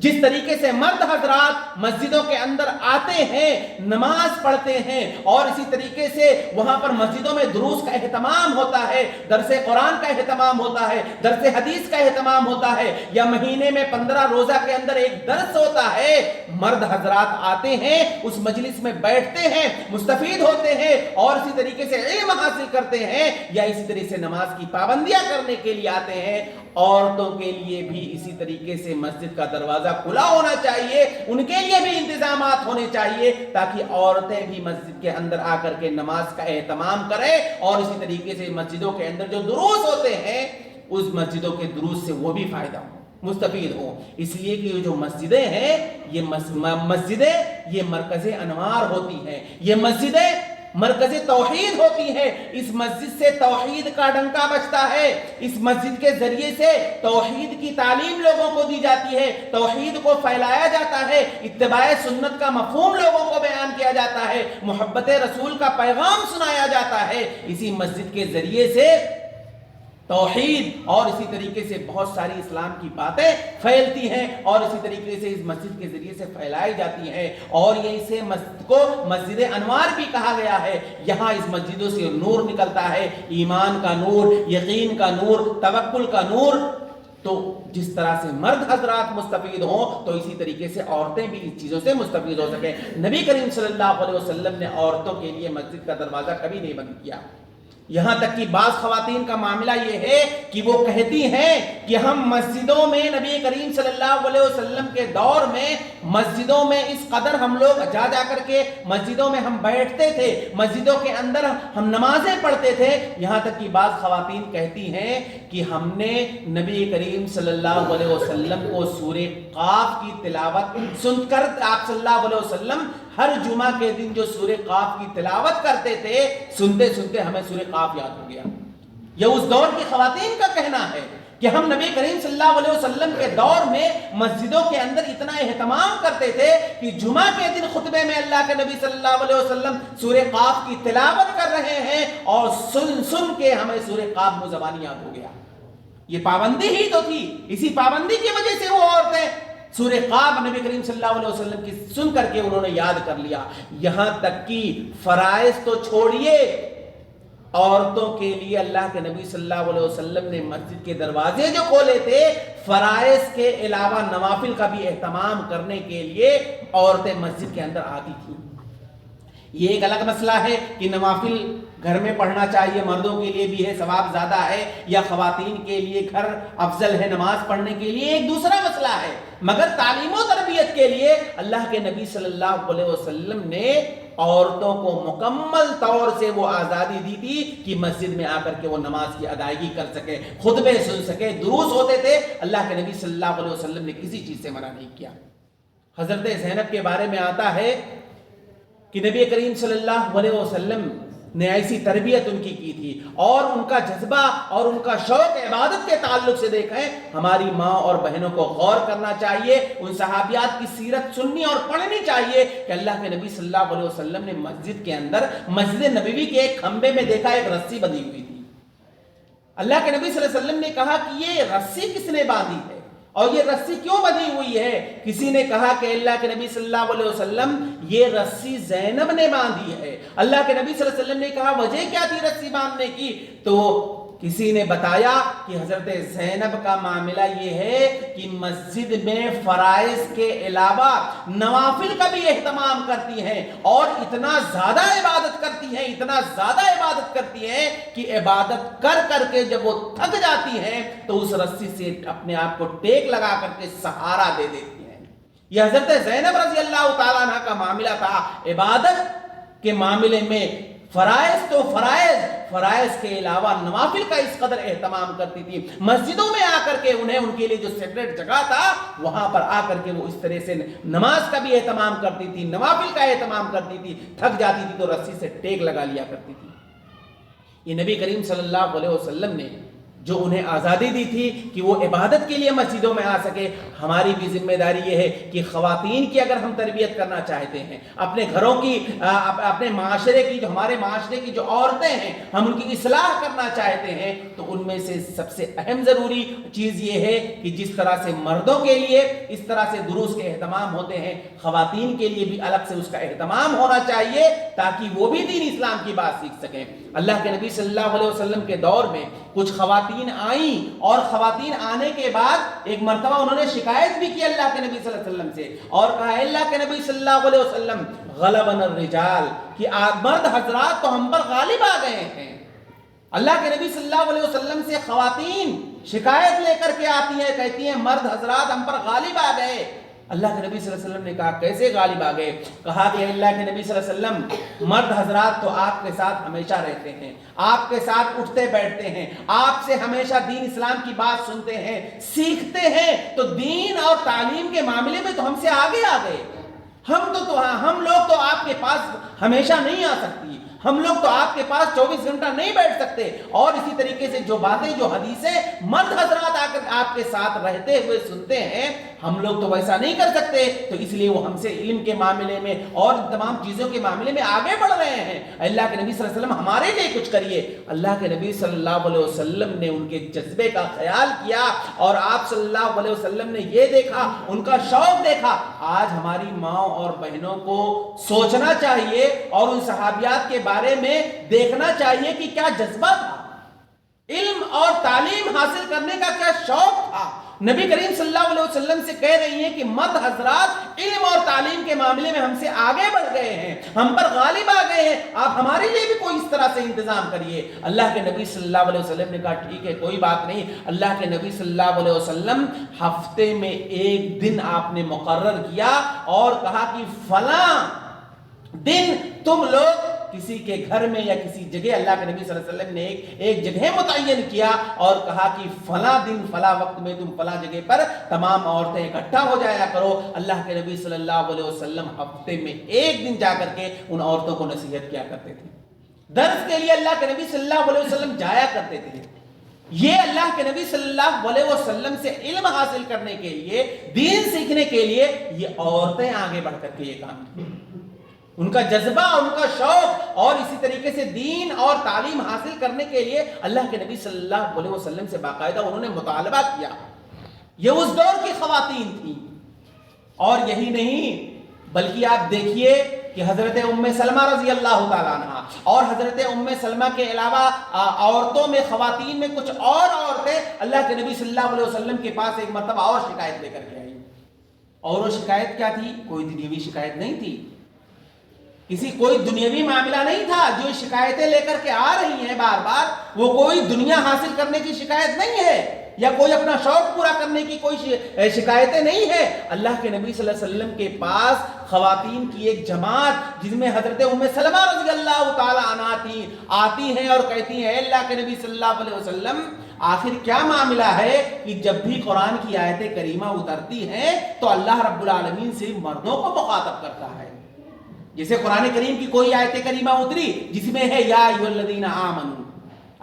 Speaker 1: جس طریقے سے مرد حضرات مسجدوں کے اندر آتے ہیں، نماز پڑھتے ہیں، اور اسی طریقے سے وہاں پر مسجدوں میں دروس کا اہتمام ہوتا ہے، درس قرآن کا اہتمام ہوتا ہے، درس حدیث کا اہتمام ہوتا ہے، یا مہینے میں 15 روزہ کے اندر ایک درس ہوتا ہے، مرد حضرات آتے ہیں، اس مجلس میں بیٹھتے ہیں، مستفید ہوتے ہیں، اور اسی طریقے سے علم حاصل کرتے ہیں، یا اسی طریقے سے نماز کی پابندیاں کرنے کے لیے آتے ہیں۔ عورتوں کے لیے بھی اسی طریقے سے مسجد کا دروازہ کھلا ہونا چاہیے، ان کے لیے بھی انتظامات ہونے چاہیے تاکہ عورتیں بھی مسجد کے اندر آ کر کے نماز کا اہتمام کریں، اور اسی طریقے سے مسجدوں کے اندر جو دروس ہوتے ہیں اس مسجدوں کے دروس سے وہ بھی فائدہ ہو، مستفید ہو۔ اس لیے کہ یہ جو مسجدیں ہیں، یہ مسجدیں یہ مرکز انوار ہوتی ہیں، یہ مسجدیں مرکز توحید ہوتی ہے۔ اس مسجد سے توحید کا ڈنکا بجتا ہے، اس مسجد کے ذریعے سے توحید کی تعلیم لوگوں کو دی جاتی ہے، توحید کو پھیلایا جاتا ہے، اتباع سنت کا مفہوم لوگوں کو بیان کیا جاتا ہے، محبت رسول کا پیغام سنایا جاتا ہے۔ اسی مسجد کے ذریعے سے توحید اور اسی طریقے سے بہت ساری اسلام کی باتیں پھیلتی ہیں، اور اسی طریقے سے اس مسجد کے ذریعے سے پھیلائی جاتی ہیں، اور یہ اسے مسجد کو مسجد انوار بھی کہا گیا ہے۔ یہاں اس مسجدوں سے نور نکلتا ہے، ایمان کا نور، یقین کا نور، توکل کا نور۔ تو جس طرح سے مرد حضرات مستفید ہوں تو اسی طریقے سے عورتیں بھی اس چیزوں سے مستفید ہو سکیں۔ نبی کریم صلی اللہ علیہ وسلم نے عورتوں کے لیے مسجد کا دروازہ کبھی نہیں بند کیا، یہاں تک کہ بعض خواتین کا معاملہ یہ ہے کہ وہ کہتی ہیں کہ ہم مسجدوں میں نبی کریم صلی اللہ علیہ وسلم کے دور میں مسجدوں میں اس قدر ہم لوگ جا کر کے مسجدوں میں ہم بیٹھتے تھے، مسجدوں کے اندر ہم نمازیں پڑھتے تھے، یہاں تک کہ بعض خواتین کہتی ہیں کہ ہم نے نبی کریم صلی اللہ علیہ وسلم کو سورہ قاف کی تلاوت سن کر، آپ صلی اللہ علیہ وسلم ہر جمعہ کے دن جو سورہ قاف کی تلاوت کرتے تھے، سنتے سنتے ہمیں سورہ قاف یاد ہو گیا۔ یہ اس دور کی خواتین کا کہنا ہے کہ ہم نبی کریم صلی اللہ علیہ وسلم کے دور میں مسجدوں کے اندر اتنا اہتمام کرتے تھے کہ جمعہ کے دن خطبے میں اللہ کے نبی صلی اللہ علیہ وسلم سورہ قاف کی تلاوت کر رہے ہیں، اور سن سن کے ہمیں سورہ قاف زبانی یاد ہو گیا۔ یہ پابندی ہی تو تھی، اسی پابندی کی وجہ سے وہ عورتیں سورہ قاف نبی کریم صلی اللہ علیہ وسلم کی سن کر کے انہوں نے یاد کر لیا۔ یہاں تک کہ فرائض تو چھوڑیے، عورتوں کے لیے اللہ کے نبی صلی اللہ علیہ وسلم نے مسجد کے دروازے جو کھولے تھے، فرائض کے علاوہ نوافل کا بھی اہتمام کرنے کے لیے عورتیں مسجد کے اندر آتی تھیں۔ یہ ایک الگ مسئلہ ہے کہ نوافل گھر میں پڑھنا چاہیے، مردوں کے لیے بھی ہے، ثواب زیادہ ہے، یا خواتین کے لیے گھر افضل ہے نماز پڑھنے کے لیے، ایک دوسرا مسئلہ ہے۔ مگر تعلیم و تربیت کے لیے اللہ کے نبی صلی اللہ علیہ وسلم نے عورتوں کو مکمل طور سے وہ آزادی دی تھی کہ مسجد میں آ کر کے وہ نماز کی ادائیگی کر سکے، خطبے سن سکے، دروس ہوتے تھے، اللہ کے نبی صلی اللہ علیہ وسلم نے کسی چیز سے منع نہیں کیا۔ حضرت زینب کے بارے میں آتا ہے کہ نبی کریم صلی اللہ علیہ وسلم نے ایسی تربیت ان کی تھی اور ان کا جذبہ اور ان کا شوق عبادت کے تعلق سے دیکھیں، ہماری ماں اور بہنوں کو غور کرنا چاہیے، ان صحابیات کی سیرت سننی اور پڑھنی چاہیے کہ اللہ کے نبی صلی اللہ علیہ وسلم نے مسجد کے اندر، مسجد نبوی کے ایک کھمبے میں دیکھا ایک رسی بندھی ہوئی تھی۔ اللہ کے نبی صلی اللہ علیہ وسلم نے کہا کہ یہ رسی کس نے باندھی ہے اور یہ رسی کیوں بندھی ہوئی ہے؟ کسی نے کہا کہ اللہ کے نبی صلی اللہ علیہ وسلم یہ رسی زینب نے باندھی ہے۔ اللہ کے نبی صلی اللہ علیہ وسلم نے کہا وجہ کیا تھی رسی باندھنے کی؟ تو کسی نے بتایا کہ حضرت زینب کا معاملہ یہ ہے کہ مسجد میں فرائض کے علاوہ نوافل کا بھی اہتمام کرتی ہیں اور اتنا زیادہ عبادت کرتی ہیں، اتنا زیادہ عبادت کرتی ہیں کہ عبادت کر کر کے جب وہ تھک جاتی ہیں تو اس رسی سے اپنے آپ کو ٹیک لگا کر کے سہارا دے دیتی ہیں۔ یہ حضرت زینب رضی اللہ تعالیٰ عنہ کا معاملہ تھا۔ عبادت کے معاملے میں فرائض تو فرائض کے علاوہ نوافل کا اس قدر اہتمام کرتی تھی، مسجدوں میں آ کر کے ان کے لیے جو سیپریٹ جگہ تھا وہاں پر آ کر کے وہ اس طرح سے نماز کا بھی اہتمام کرتی تھی، نوافل کا اہتمام کرتی تھی، تھک جاتی تھی تو رسی سے ٹیک لگا لیا کرتی تھی۔ یہ نبی کریم صلی اللہ علیہ وسلم نے جو انہیں آزادی دی تھی کہ وہ عبادت کے لیے مسجدوں میں آ سکے، ہماری بھی ذمہ داری یہ ہے کہ خواتین کی اگر ہم تربیت کرنا چاہتے ہیں، اپنے گھروں کی، اپنے معاشرے کی، جو ہمارے معاشرے کی جو عورتیں ہیں ہم ان کی اصلاح کرنا چاہتے ہیں، تو ان میں سے سب سے اہم ضروری چیز یہ ہے کہ جس طرح سے مردوں کے لیے اس طرح سے دروس کے اہتمام ہوتے ہیں، خواتین کے لیے بھی الگ سے اس کا اہتمام ہونا چاہیے تاکہ وہ بھی دین اسلام کی بات سیکھ سکیں۔ اللہ کے نبی صلی اللہ علیہ وسلم کے دور میں کچھ خواتین آئیں اور خواتین آنے کے بعد ایک مرتبہ انہوں نے شکایت بھی کی اللہ کے نبی صلی اللہ علیہ وسلم سے اور کہا اللہ کے نبی صلی اللہ علیہ وسلم غلبنا الرجال، کہ مرد حضرات تو ہم پر غالب آ گئے ہیں۔ اللہ کے نبی صلی اللہ علیہ وسلم سے خواتین شکایت لے کر کے آتی ہیں، کہتی ہیں مرد حضرات ہم پر غالب آ گئے۔ اللہ کے نبی صلی اللہ علیہ وسلم نے کہا کیسے غالب آ گئے؟ کہا کہ اللہ کے نبی صلی اللہ علیہ وسلم مرد حضرات تو آپ کے ساتھ ہمیشہ رہتے ہیں، آپ کے ساتھ اٹھتے بیٹھتے ہیں، آپ سے ہمیشہ دین اسلام کی بات سنتے ہیں، سیکھتے ہیں، تو دین اور تعلیم کے معاملے میں تو ہم سے آگے آ گئے۔ ہم لوگ تو آپ کے پاس ہمیشہ نہیں آ سکتی، ہم لوگ تو آپ کے پاس 24 گھنٹہ نہیں بیٹھ سکتے، اور اسی طریقے سے جو باتیں جو حدیثیں مرد حضرات آ کر آپ کے ساتھ رہتے ہوئے سنتے ہیں ہم لوگ تو ویسا نہیں کر سکتے، تو اس لیے وہ ہم سے علم کے معاملے میں اور تمام چیزوں کے معاملے میں آگے بڑھ رہے ہیں۔ اللہ کے نبی صلی اللہ علیہ وسلم ہمارے لیے کچھ کریے۔ اللہ کے نبی صلی اللہ علیہ وسلم نے ان کے جذبے کا خیال کیا اور آپ صلی اللہ علیہ وسلم نے یہ دیکھا، ان کا شوق دیکھا۔ آج ہماری ماں اور بہنوں کو سوچنا چاہیے اور ان صحابیات کے بارے میں دیکھنا چاہیے کہ کیا جذبہ تھا، علم اور تعلیم حاصل کرنے کا کیا شوق تھا۔ نبی کریم صلی اللہ علیہ وسلم سے کہہ رہی ہیں کہ مرد حضرات علم اور تعلیم کے معاملے میں ہم سے آگے بڑھ گئے ہیں، ہم پر غالب آ گئے ہیں، آپ ہمارے لیے بھی کوئی اس طرح سے انتظام کریے۔ اللہ کے نبی صلی اللہ علیہ وسلم نے کہا ٹھیک ہے کوئی بات نہیں۔ اللہ کے نبی صلی اللہ علیہ وسلم ہفتے میں ایک دن آپ نے مقرر کیا اور کہا کہ فلاں دن تم لوگ کسی کے گھر میں یا کسی جگہ، اللہ کے نبی صلی اللہ علیہ وسلم نے ایک جگہ متعین کیا اور کہا کہ فلاں دن فلاں وقت میں تم فلاں جگہ پر تمام عورتیں اکٹھا ہو جایا کرو۔ اللہ کے نبی صلی اللہ علیہ وسلم ہفتے میں ایک دن جا کر کے ان عورتوں کو نصیحت کیا کرتے تھے، درس کے لیے اللہ کے نبی صلی اللہ علیہ وسلم جایا کرتے تھے۔ یہ اللہ کے نبی صلی اللہ علیہ وسلم سے علم حاصل کرنے کے لیے، دین سیکھنے کے لیے یہ عورتیں آگے بڑھ کر کے یہ کام کی، ان کا جذبہ اور ان کا شوق، اور اسی طریقے سے دین اور تعلیم حاصل کرنے کے لیے اللہ کے نبی صلی اللہ علیہ وسلم سے باقاعدہ انہوں نے مطالبہ کیا۔ یہ اس دور کی خواتین تھیں، اور یہی نہیں بلکہ آپ دیکھیے کہ حضرت ام سلمہ رضی اللہ تعالیٰ عنہ اور حضرت ام سلمہ کے علاوہ عورتوں میں، خواتین میں کچھ اور عورتیں اللہ کے نبی صلی اللہ علیہ وسلم کے پاس ایک مرتبہ اور شکایت لے کر کے آئی، اور وہ شکایت کیا تھی؟ کوئی دنیاوی شکایت نہیں تھی، کوئی دنیاوی معاملہ نہیں تھا۔ جو شکایتیں لے کر کے آ رہی ہیں بار بار، وہ کوئی دنیا حاصل کرنے کی شکایت نہیں ہے یا کوئی اپنا شوق پورا کرنے کی کوئی شکایتیں نہیں ہے۔ اللہ کے نبی صلی اللہ علیہ وسلم کے پاس خواتین کی ایک جماعت جس میں حضرت ام سلمہ رضی اللہ تعالی عنہا آتی ہیں اور کہتی ہیں اللہ کے نبی صلی اللہ علیہ وسلم آخر کیا معاملہ ہے کہ جب بھی قرآن کی آیت کریمہ اترتی ہیں تو اللہ رب العالمین صرف مردوں کو مخاطب کرتا ہے. جیسے قرآن کریم کی کوئی آیت کریمہ اتری جس میں ہے یا ایھا الذین آمنوا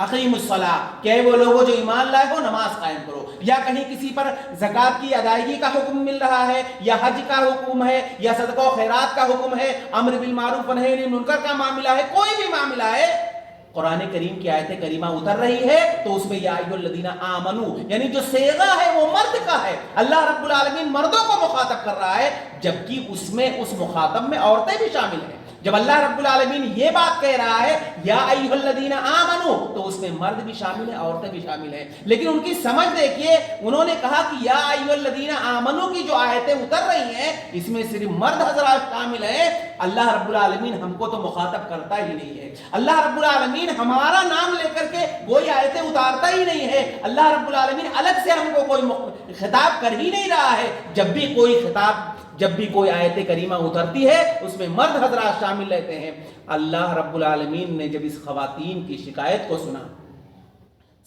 Speaker 1: اقیموا الصلاۃ، کہ وہ لوگوں جو ایمان لائے ہو نماز قائم کرو، یا کہیں کسی پر زکوٰۃ کی ادائیگی کا حکم مل رہا ہے، یا حج کا حکم ہے، یا صدقہ و خیرات کا حکم ہے، امر بالمعروف و نہی عن المنکر کا معاملہ ہے، کوئی بھی معاملہ ہے، قرآن کریم کی آیت کریمہ اتر رہی ہے تو اس میں یا ایھا الذین آمنوا یعنی جو صیغہ ہے وہ مرد کا ہے. اللہ رب العالمین مردوں کو مخاطب کر رہا ہے، جبکہ اس میں اس مخاطب میں عورتیں بھی شامل ہیں. جب اللہ رب العالمین یہ بات کہہ رہا ہے یا ایھا الذین آمنوا تو اس میں مرد بھی شامل ہیں، عورتیں بھی شامل ہیں. لیکن ان کی سمجھ دیکھیے، انہوں نے کہا کہ یا ایھا الذین آمنوا کی جو آیتیں اتر رہی ہیں اس میں صرف مرد حضرات شامل ہیں. اللہ رب العالمین ہم کو تو مخاطب کرتا ہی نہیں ہے. اللہ رب العالمین ہمارا نام لے کر کے کوئی آیتیں اتارتا ہی نہیں ہے. اللہ رب العالمین الگ سے ہم کو کوئی خطاب کر ہی نہیں رہا ہے. جب بھی کوئی آیت کریمہ اترتی ہے اس میں مرد حضرات شامل رہتے ہیں. اللہ رب العالمین نے جب اس خواتین کی شکایت کو سنا،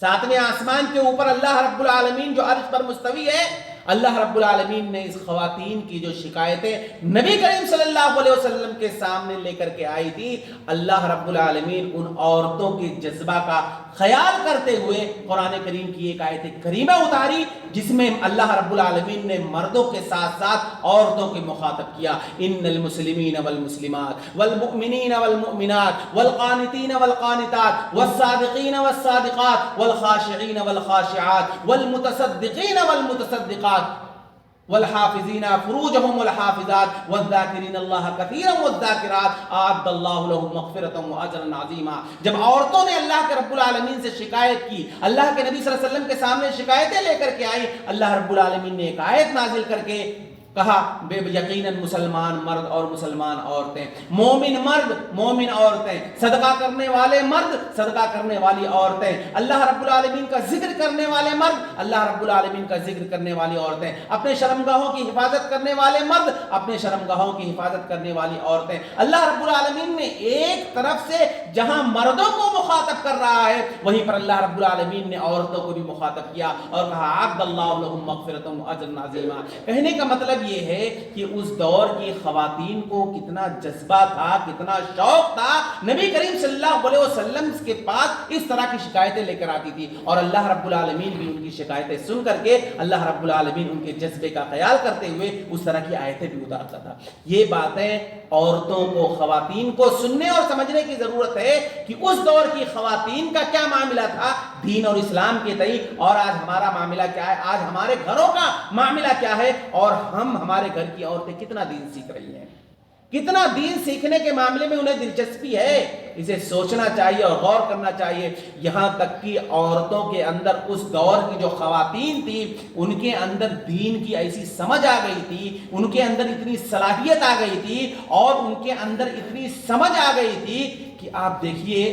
Speaker 1: ساتویں آسمان کے اوپر اللہ رب العالمین جو عرش پر مستوی ہے، اللہ رب العالمین نے اس خواتین کی جو شکایتیں نبی کریم صلی اللہ علیہ وسلم کے سامنے لے کر کے آئی تھی، اللہ رب العالمین ان عورتوں کے جذبہ کا خیال کرتے ہوئے قرآن کریم کی ایک آیت کریمہ اتاری جس میں اللہ رب العالمین نے مردوں کے ساتھ ساتھ عورتوں کے مخاطب کیا. ان المسلمین والمسلمات والمؤمنین والمؤمنات والقانتین والقانتات والصادقین والصادقات والخاشعین والخاشعات والمتصدقین والمتصدقات والحافظین فروجهم والحافظات والذاکرین اللہ کثیرا والذاکرات اعد اللہ لهم مغفرۃ واجرا عظیما. جب عورتوں نے اللہ کے رب العالمین سے شکایت کی، اللہ کے نبی صلی اللہ علیہ وسلم کے سامنے شکایتیں لے کر کے آئی، اللہ رب العالمین نے ایک آیت نازل کر کے کہا بے یقیناً مسلمان مرد اور مسلمان عورتیں، مومن مرد مومن عورتیں، صدقہ کرنے والے مرد صدقہ کرنے والی عورتیں، اللہ رب العالمین کا ذکر کرنے والے مرد اللہ رب العالمین کا ذکر کرنے والی عورتیں، اپنے شرمگاہوں کی حفاظت کرنے والے مرد اپنے شرمگاہوں کی حفاظت کرنے والی عورتیں. اللہ رب العالمین نے ایک طرف سے جہاں مردوں کو مخاطب کر رہا ہے وہیں پر اللہ رب العالمین نے عورتوں کو بھی مخاطب کیا اور کہا اعد اللہ لهم مغفرۃ واجرا عظیما. کہنے کا مطلب یہ ہے کہ اس دور کی خواتین کو کتنا جذبہ تھا، کتنا شوق تھا. نبی کریم صلی اللہ علیہ وسلم کے پاس اس طرح کی شکایتیں لے کر آتی تھی اور اللہ رب العالمین بھی ان کی شکایتیں سن کر کے اللہ رب العالمین ان کے جذبے کا خیال کرتے ہوئے اس طرح کی آیتیں بھی اتارتا تھا. یہ باتیں عورتوں کو، خواتین کو سننے اور سمجھنے کی ضرورت ہے کہ اس دور کی خواتین کا کیا معاملہ تھا دین اور اسلام کے تئیں، اور آج ہمارا معاملہ کیا ہے، آج ہمارے گھروں کا معاملہ کیا ہے، اور ہمارے گھر کی عورتیں کتنا دین سیکھ رہی ہیں، کتنا دین سیکھنے کے معاملے میں انہیں دلچسپی ہے. اسے سوچنا چاہیے اور غور کرنا چاہیے. یہاں تک کہ عورتوں کے اندر اس دور کی جو خواتین تھی ان کے اندر دین کی ایسی سمجھ آ گئی تھی، ان کے اندر اتنی صلاحیت آ گئی تھی اور ان کے اندر اتنی سمجھ آ گئی تھی کہ آپ دیکھیے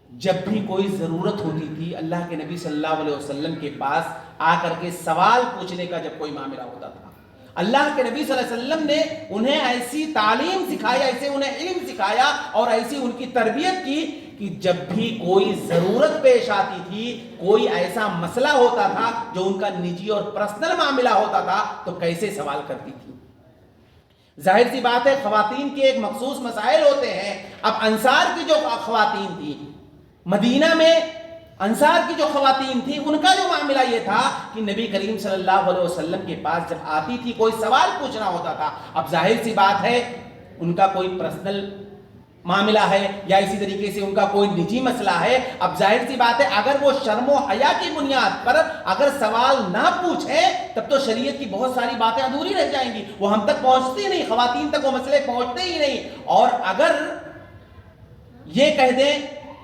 Speaker 1: جب بھی کوئی ضرورت ہوتی تھی اللہ کے نبی صلی اللہ علیہ وسلم کے پاس آ کر کے سوال پوچھنے کا جب کوئی معاملہ ہوتا تھا، اللہ کے نبی صلی اللہ علیہ وسلم نے انہیں ایسی تعلیم سکھائی، ایسے انہیں علم سکھایا اور ایسی ان کی تربیت کی کہ جب بھی کوئی ضرورت پیش آتی تھی، کوئی ایسا مسئلہ ہوتا تھا جو ان کا نجی اور پرسنل معاملہ ہوتا تھا تو کیسے سوال کرتی تھی. ظاہر سی بات ہے خواتین کے ایک مخصوص مسائل ہوتے ہیں. اب انصار کی جو خواتین تھی، مدینہ میں انصار کی جو خواتین تھی، ان کا جو معاملہ یہ تھا کہ نبی کریم صلی اللہ علیہ وسلم کے پاس جب آتی تھی کوئی سوال پوچھنا ہوتا تھا. اب ظاہر سی بات ہے ان کا کوئی پرسنل معاملہ ہے یا اسی طریقے سے ان کا کوئی نجی مسئلہ ہے. اب ظاہر سی بات ہے اگر وہ شرم و حیا کی بنیاد پر اگر سوال نہ پوچھیں تب تو شریعت کی بہت ساری باتیں ادھوری رہ جائیں گی، وہ ہم تک پہنچتی نہیں، خواتین تک وہ مسئلے پہنچتے ہی نہیں. اور اگر یہ کہہ دیں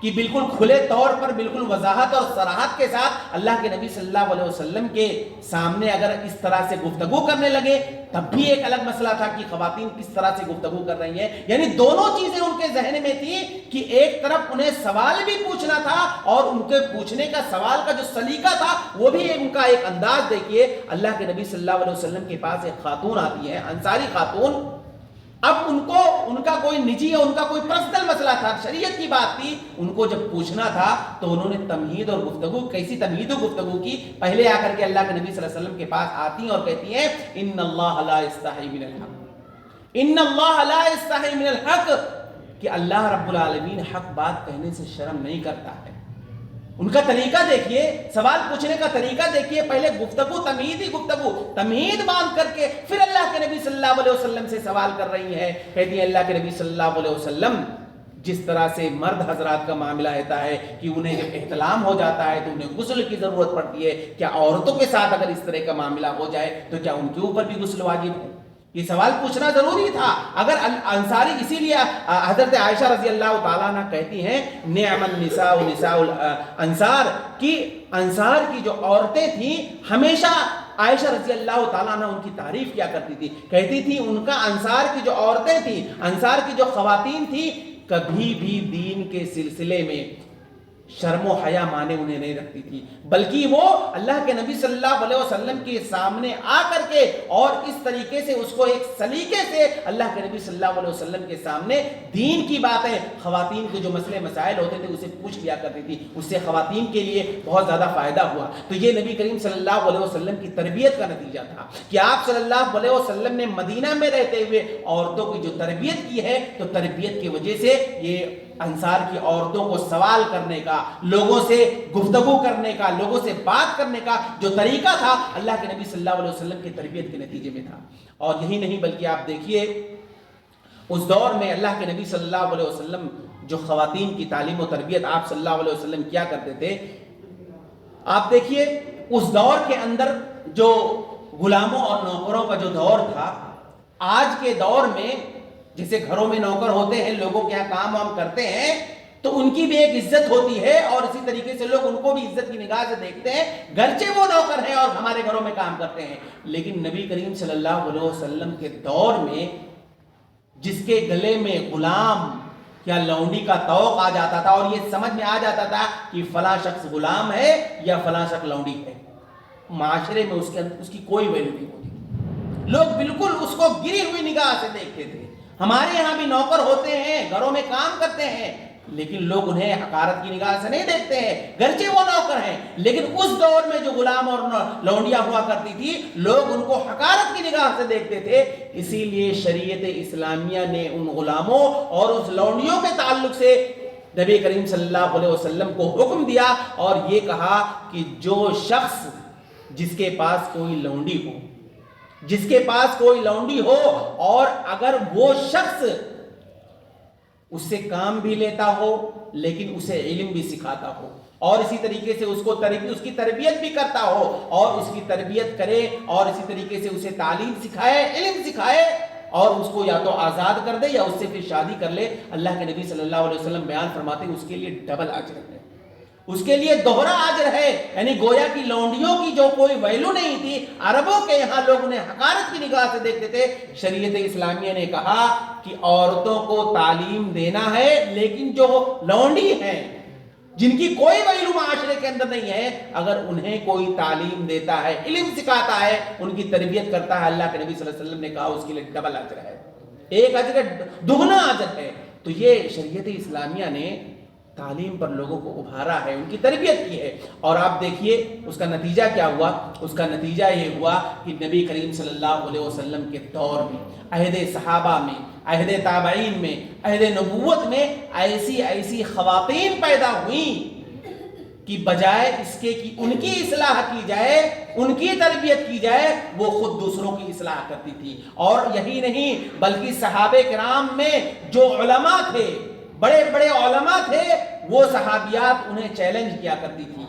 Speaker 1: کہ بالکل کھلے طور پر بالکل وضاحت اور صراحت کے ساتھ اللہ کے نبی صلی اللہ علیہ وسلم کے سامنے اگر اس طرح سے گفتگو کرنے لگے تب بھی ایک الگ مسئلہ تھا کہ خواتین کس طرح سے گفتگو کر رہی ہیں. یعنی دونوں چیزیں ان کے ذہن میں تھی کہ ایک طرف انہیں سوال بھی پوچھنا تھا اور ان کے پوچھنے کا سوال کا جو سلیقہ تھا وہ بھی ان کا ایک انداز. دیکھیے اللہ کے نبی صلی اللہ علیہ وسلم کے پاس ایک خاتون آتی ہے، انصاری خاتون، اب ان کا کوئی نجی یا ان کا کوئی پرسنل مسئلہ تھا، شریعت کی بات تھی، ان کو جب پوچھنا تھا تو انہوں نے تمہید اور گفتگو، کیسی تمہید و گفتگو کی؟ پہلے آ کر کے اللہ کے نبی صلی اللہ علیہ وسلم کے پاس آتی ہیں اور کہتی ہیں ان اللہ لا یستحی من الحق، ان اللہ لا یستحی من الحق، کہ اللہ رب العالمین حق بات کہنے سے شرم نہیں کرتا ہے۔ ان کا طریقہ دیکھیے، سوال پوچھنے کا طریقہ دیکھیے، پہلے گفتگو تمہیدی گفتگو، تمہید باندھ کر کے پھر اللہ کے نبی صلی اللہ علیہ وسلم سے سوال کر رہی ہے۔ کہتی ہے اللہ کے نبی صلی اللہ علیہ وسلم، جس طرح سے مرد حضرات کا معاملہ رہتا ہے کہ انہیں جب احتلام ہو جاتا ہے تو انہیں غسل کی ضرورت پڑتی ہے، کیا عورتوں کے ساتھ اگر اس طرح کا معاملہ ہو جائے تو کیا ان کے اوپر بھی غسل واجب ہے؟ یہ سوال پوچھنا ضروری تھا۔ اگر انصاری، اسی لیے حضرت عائشہ رضی اللہ تعالیٰ عنہ کہتی ہیں نعم النساء نساء الانصار، کی انصار کی جو عورتیں تھیں ہمیشہ عائشہ رضی اللہ تعالیٰ عنہ ان کی تعریف کیا کرتی تھی، کہتی تھی ان کا انصار کی جو عورتیں تھیں، انصار کی جو خواتین تھیں، کبھی بھی دین کے سلسلے میں شرم و حیا مانے انہیں نہیں رکھتی تھی، بلکہ وہ اللہ کے نبی صلی اللہ علیہ وسلم کے سامنے آ کر کے اور اس طریقے سے اس کو ایک سلیقے سے اللہ کے نبی صلی اللہ علیہ وسلم کے سامنے دین کی باتیں، خواتین کے جو مسئلے مسائل ہوتے تھے اسے پوچھ لیا کرتی تھی، اس سے خواتین کے لیے بہت زیادہ فائدہ ہوا۔ تو یہ نبی کریم صلی اللہ علیہ وسلم کی تربیت کا نتیجہ تھا کہ آپ صلی اللہ علیہ وسلم نے مدینہ میں رہتے ہوئے عورتوں کی جو تربیت کی ہے، تو تربیت کی وجہ سے یہ انصار کی عورتوں کو سوال کرنے کا، لوگوں سے گفتگو کرنے کا، لوگوں سے بات کرنے کا جو طریقہ تھا، اللہ کے نبی صلی اللہ علیہ وسلم کی تربیت کے نتیجے میں تھا۔ اور یہی نہیں بلکہ آپ دیکھیے اس دور میں اللہ کے نبی صلی اللہ علیہ وسلم جو خواتین کی تعلیم و تربیت آپ صلی اللہ علیہ وسلم کیا کرتے تھے، آپ دیکھیے اس دور کے اندر جو غلاموں اور نوکروں کا جو دور تھا، آج کے دور میں جیسے گھروں میں نوکر ہوتے ہیں، لوگوں کے یہاں کام وام کرتے ہیں تو ان کی بھی ایک عزت ہوتی ہے، اور اسی طریقے سے لوگ ان کو بھی عزت کی نگاہ سے دیکھتے ہیں، گرچہ وہ نوکر ہیں اور ہمارے گھروں میں کام کرتے ہیں۔ لیکن نبی کریم صلی اللہ علیہ وسلم کے دور میں جس کے گلے میں غلام یا لونڈی کا طوق آ جاتا تھا اور یہ سمجھ میں آ جاتا تھا کہ فلاں شخص غلام ہے یا فلاں شخص لونڈی ہے، معاشرے میں اس کی کوئی ویلیو نہیں ہوتی، لوگ بالکل اس کو گری ہوئی نگاہ سے دیکھتے تھے۔ ہمارے یہاں بھی نوکر ہوتے ہیں، گھروں میں کام کرتے ہیں، لیکن لوگ انہیں حقارت کی نگاہ سے نہیں دیکھتے ہیں، گرچہ وہ نوکر ہیں، لیکن اس دور میں جو غلام اور لونڈیاں ہوا کرتی تھی، لوگ ان کو حقارت کی نگاہ سے دیکھتے تھے۔ اسی لیے شریعت اسلامیہ نے ان غلاموں اور اس لونڈیوں کے تعلق سے نبی کریم صلی اللہ علیہ وسلم کو حکم دیا اور یہ کہا کہ جو شخص جس کے پاس کوئی لونڈی ہو، جس کے پاس کوئی لونڈی ہو اور اگر وہ شخص اس سے کام بھی لیتا ہو لیکن اسے علم بھی سکھاتا ہو اور اسی طریقے سے اس کی تربیت بھی کرتا ہو اور اس کی تربیت کرے اور اسی طریقے سے اسے تعلیم سکھائے، علم سکھائے اور اس کو یا تو آزاد کر دے یا اس سے پھر شادی کر لے، اللہ کے نبی صلی اللہ علیہ وسلم بیان فرماتے ہیں اس کے لیے ڈبل اجر ہے، اس کے لیے دوہرا اجر ہے۔ یعنی گویا کی لونڈیوں کی جو کوئی ویلو نہیں تھی، عربوں کے یہاں لوگ انہیں حقارت کی نگاہ سے دیکھتے تھے، شریعت اسلامیہ نے کہا کہ عورتوں کو تعلیم دینا ہے، لیکن جو لونڈی ہیں جن کی کوئی ویلو معاشرے کے اندر نہیں ہے، اگر انہیں کوئی تعلیم دیتا ہے، علم سکھاتا ہے، ان کی تربیت کرتا ہے، اللہ کے نبی صلی اللہ علیہ وسلم نے کہا اس کے لیے ڈبل اجر ہے، ایک اجر دگنا اجر ہے۔ تو یہ شریعت اسلامیہ نے تعلیم پر لوگوں کو ابھارا ہے، ان کی تربیت کی ہے، اور آپ دیکھیے اس کا نتیجہ کیا ہوا۔ اس کا نتیجہ یہ ہوا کہ نبی کریم صلی اللہ علیہ وسلم کے دور میں، عہد صحابہ میں، عہد تابعین میں، عہد نبوت میں ایسی خواتین پیدا ہوئیں کہ بجائے اس کے کہ ان کی اصلاح کی جائے، ان کی تربیت کی جائے، وہ خود دوسروں کی اصلاح کرتی تھی۔ اور یہی نہیں بلکہ صحابہ کرام میں جو علماء تھے، بڑے بڑے علماء تھے، وہ صحابیات انہیں چیلنج کیا کرتی تھی۔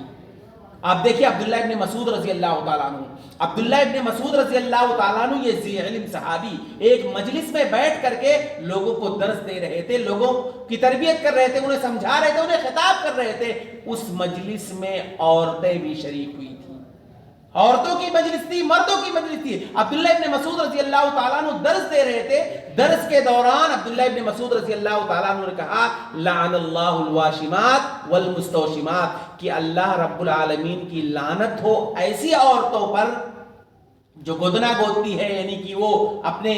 Speaker 1: آپ دیکھیں عبداللہ ابن مسعود رضی اللہ تعالیٰ عنہ، عبداللہ ابن مسعود رضی اللہ تعالیٰ عنہ یہ ذی علم صحابی ایک مجلس میں بیٹھ کر کے لوگوں کو درس دے رہے تھے، لوگوں کی تربیت کر رہے تھے، انہیں سمجھا رہے تھے، انہیں خطاب کر رہے تھے۔ اس مجلس میں عورتیں بھی شریک ہوئی تھیں، عورتوں کی مجلس تھی، مردوں کی مجلس تھی۔ عبداللہ ابن مسعود رضی اللہ تعالیٰ عنہ درس دے رہے تھے، درس کے دوران عبداللہ ابن مسعود رضی اللہ تعالیٰ عنہ نے کہا لعن اللہ الواشمات والمستوشمات، کہ اللہ رب العالمین کی لعنت ہو ایسی عورتوں پر جو گدنا گودتی ہے، یعنی کہ وہ اپنے